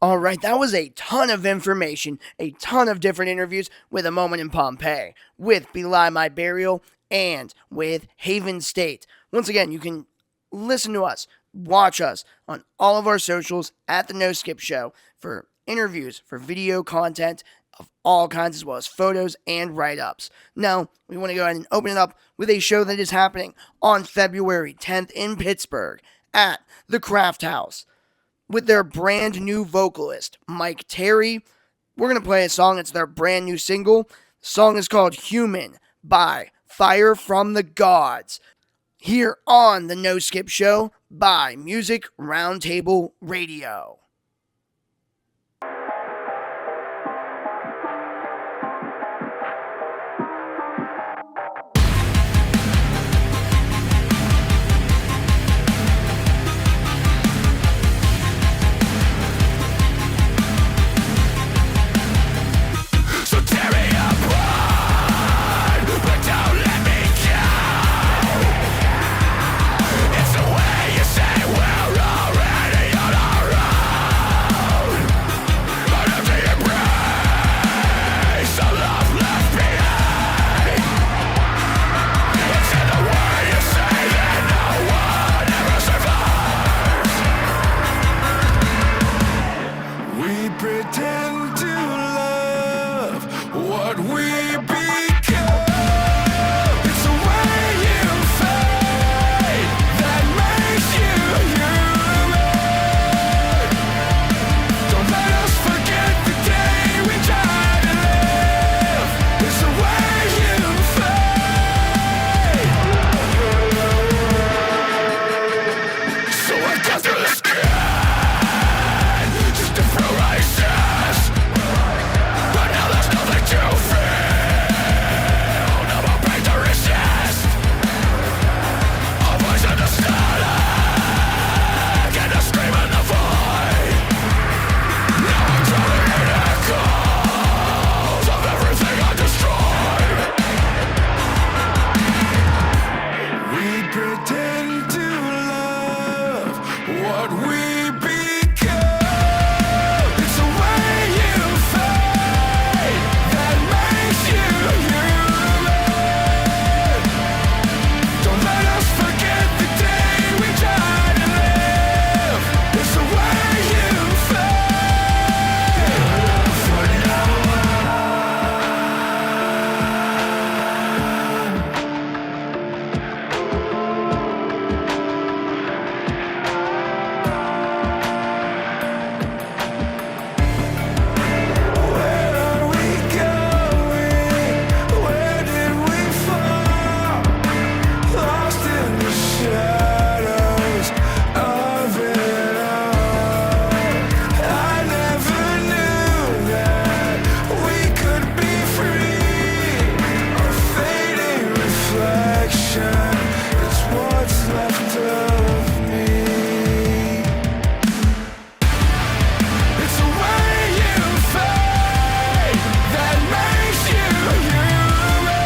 Speaker 1: All right, that was a ton of information, a ton of different interviews with A Moment in Pompeii, with Belie My Burial, and with Haven State. Once again, you can listen to us, watch us on all of our socials at The No Skip Show for interviews, for video content of all kinds, as well as photos and write-ups. Now, we want to go ahead and open it up with a show that is happening on February 10th in Pittsburgh at the Craft House with their brand new vocalist, Mike Terry. We're going to play a song. It's their brand new single. The song is called Human by Fire from the Gods. Here on the No Skip Show by Music Roundtable Radio.
Speaker 2: So tear me apart, but don't let me go. It's the way you say we're already on our own. An empty embrace, a love left behind. It's in the way you say that no one ever survives. We pretend to love what we become. It's the way you fade that makes you human. Don't let us forget the day we tried to live. It's the way you fade. So I cut through the skin just to feel righteous. But now there's nothing to feel, no more pain to resist. A voice in the static and a scream in the void. Now I'm drowning in echoes of everything I destroyed. We pretend to love what we become. It's the way you fade that makes you human. Don't let us forget the day we tried to live. It's the way you fade. For now where are we going? Where did we fall? Lost in the shadows of it all. I never knew that we could be free. A fading reflection is what's left of me. It's the way you fade that makes you human.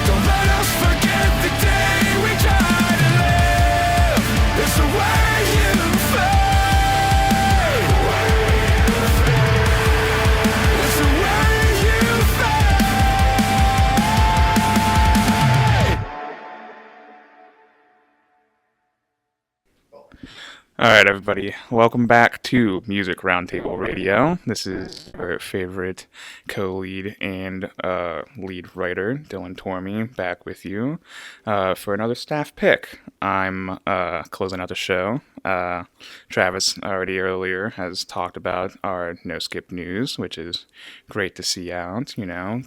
Speaker 2: Don't let us forget the day we tried to live. It's the way you fade. It's the way you fade.
Speaker 18: All right, everybody. Welcome back to Music Roundtable Radio. This is our favorite co-lead and lead writer, Dylan Tormey, back with you for another staff pick. I'm closing out the show. Travis already earlier has talked about our No Skip News, which is great to see out,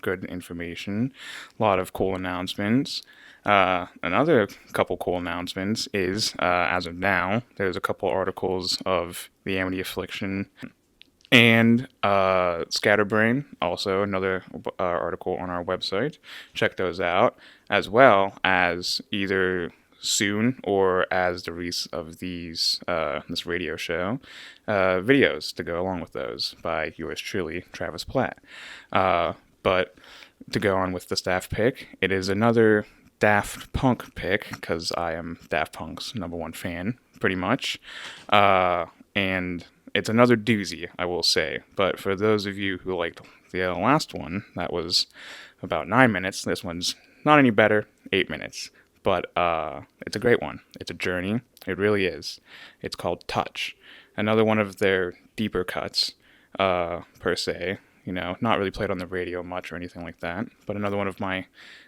Speaker 18: good information, a lot of cool announcements. Another couple cool announcements is, as of now, there's a couple articles of the Amity Affliction and Scatterbrain, also another article on our website. Check those out, as well as either soon or as the release of these this radio show, videos to go along with those by yours truly, Travis Platt. But to go on with the staff pick, it is another Daft Punk pick, because I am Daft Punk's #1 fan, pretty much. And it's another doozy, I will say. But for those of you who liked the last one, that was about 9 minutes. This one's not any better, 8 minutes. But it's a great one. It's a journey. It really is. It's called Touch. Another one of their deeper cuts, per se. Not really played on the radio much or anything like that. But another one of my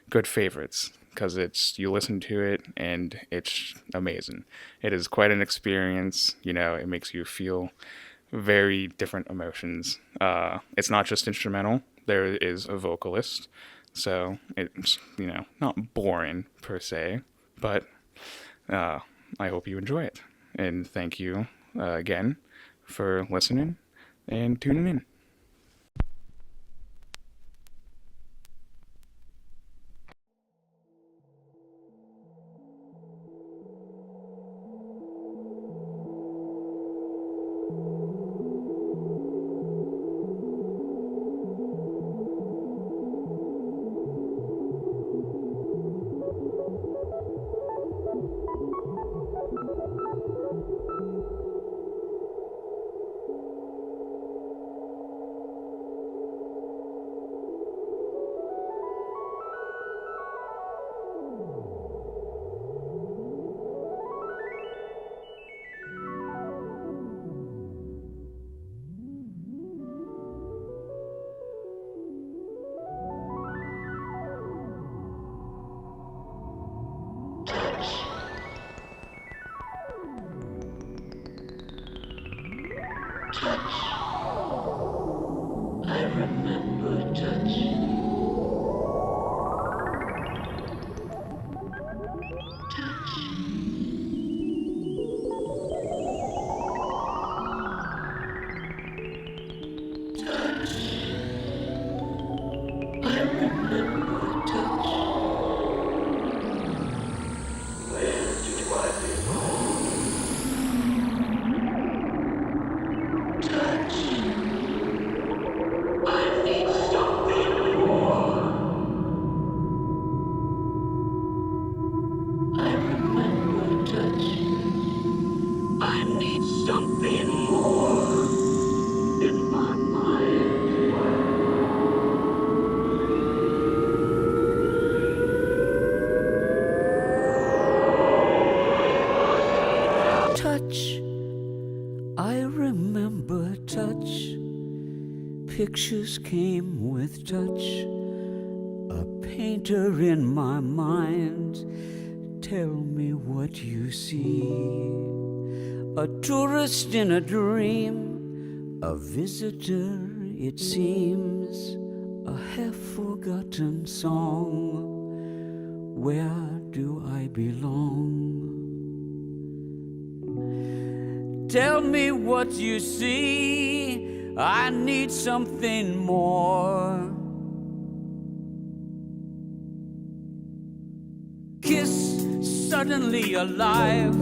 Speaker 18: good favorites, because you listen to it and it's amazing. It is quite an experience. It makes you feel very different emotions. It's not just instrumental. There is a vocalist. So it's, not boring per se, but I hope you enjoy it. And thank you again for listening and tuning in.
Speaker 19: Pictures came with touch, a painter in my mind. Tell me what you see. A tourist in a dream, a visitor it seems, a half-forgotten song. Where do I belong? Tell me what you see. I need something more. Kiss, suddenly alive,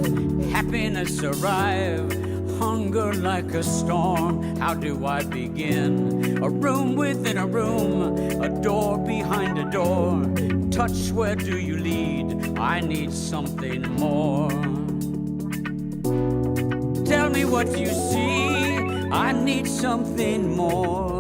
Speaker 19: happiness arrive, hunger like a storm. How do I begin? A room within a room, a door behind a door. Touch, where do you lead? I need something more. Tell me what you see. I need something more.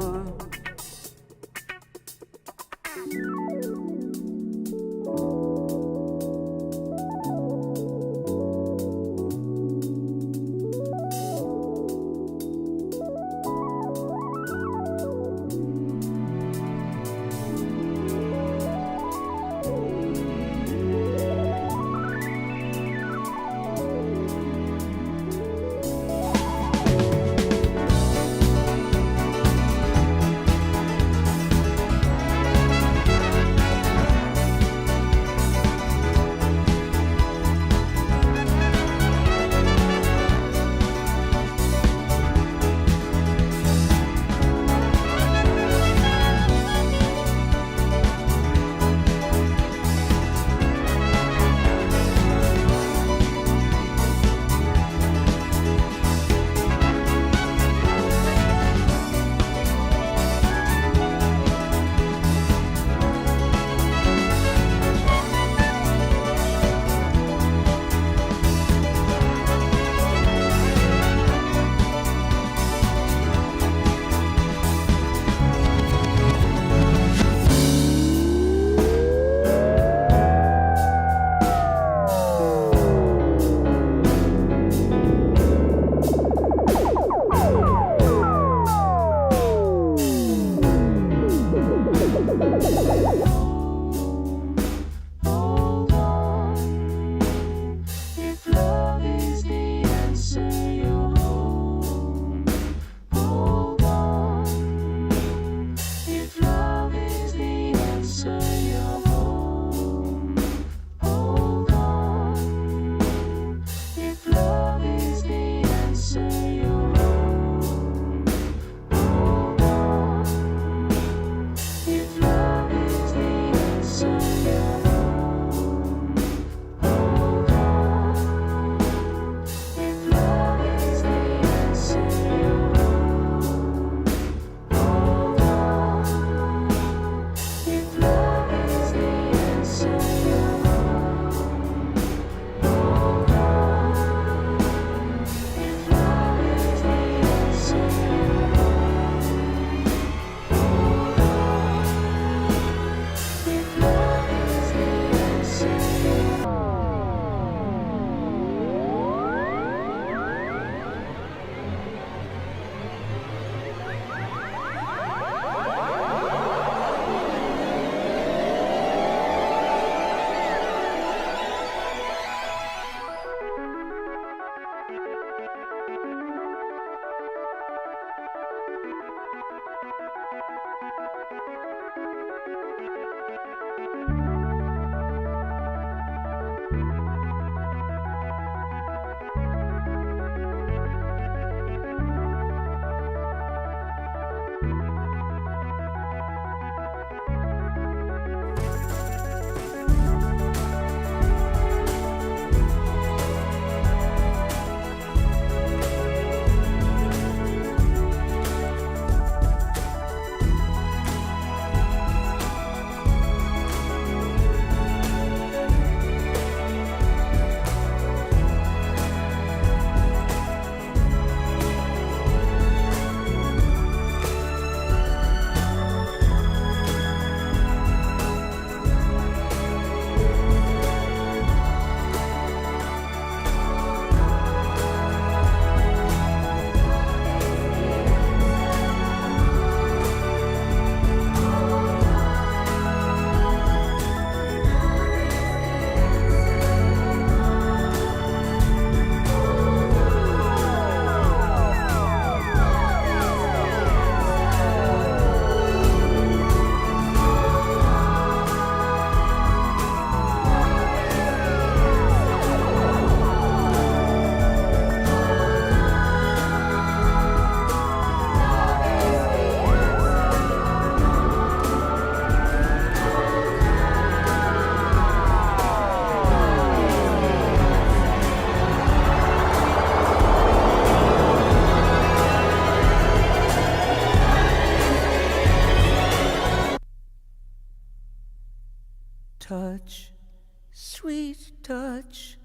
Speaker 19: touch.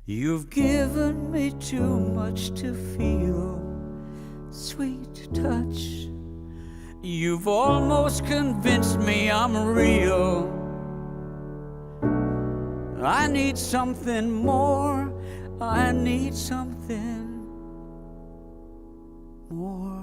Speaker 19: You've given me too much to feel, sweet touch. You've almost convinced me I'm real. I need something more. I need something more.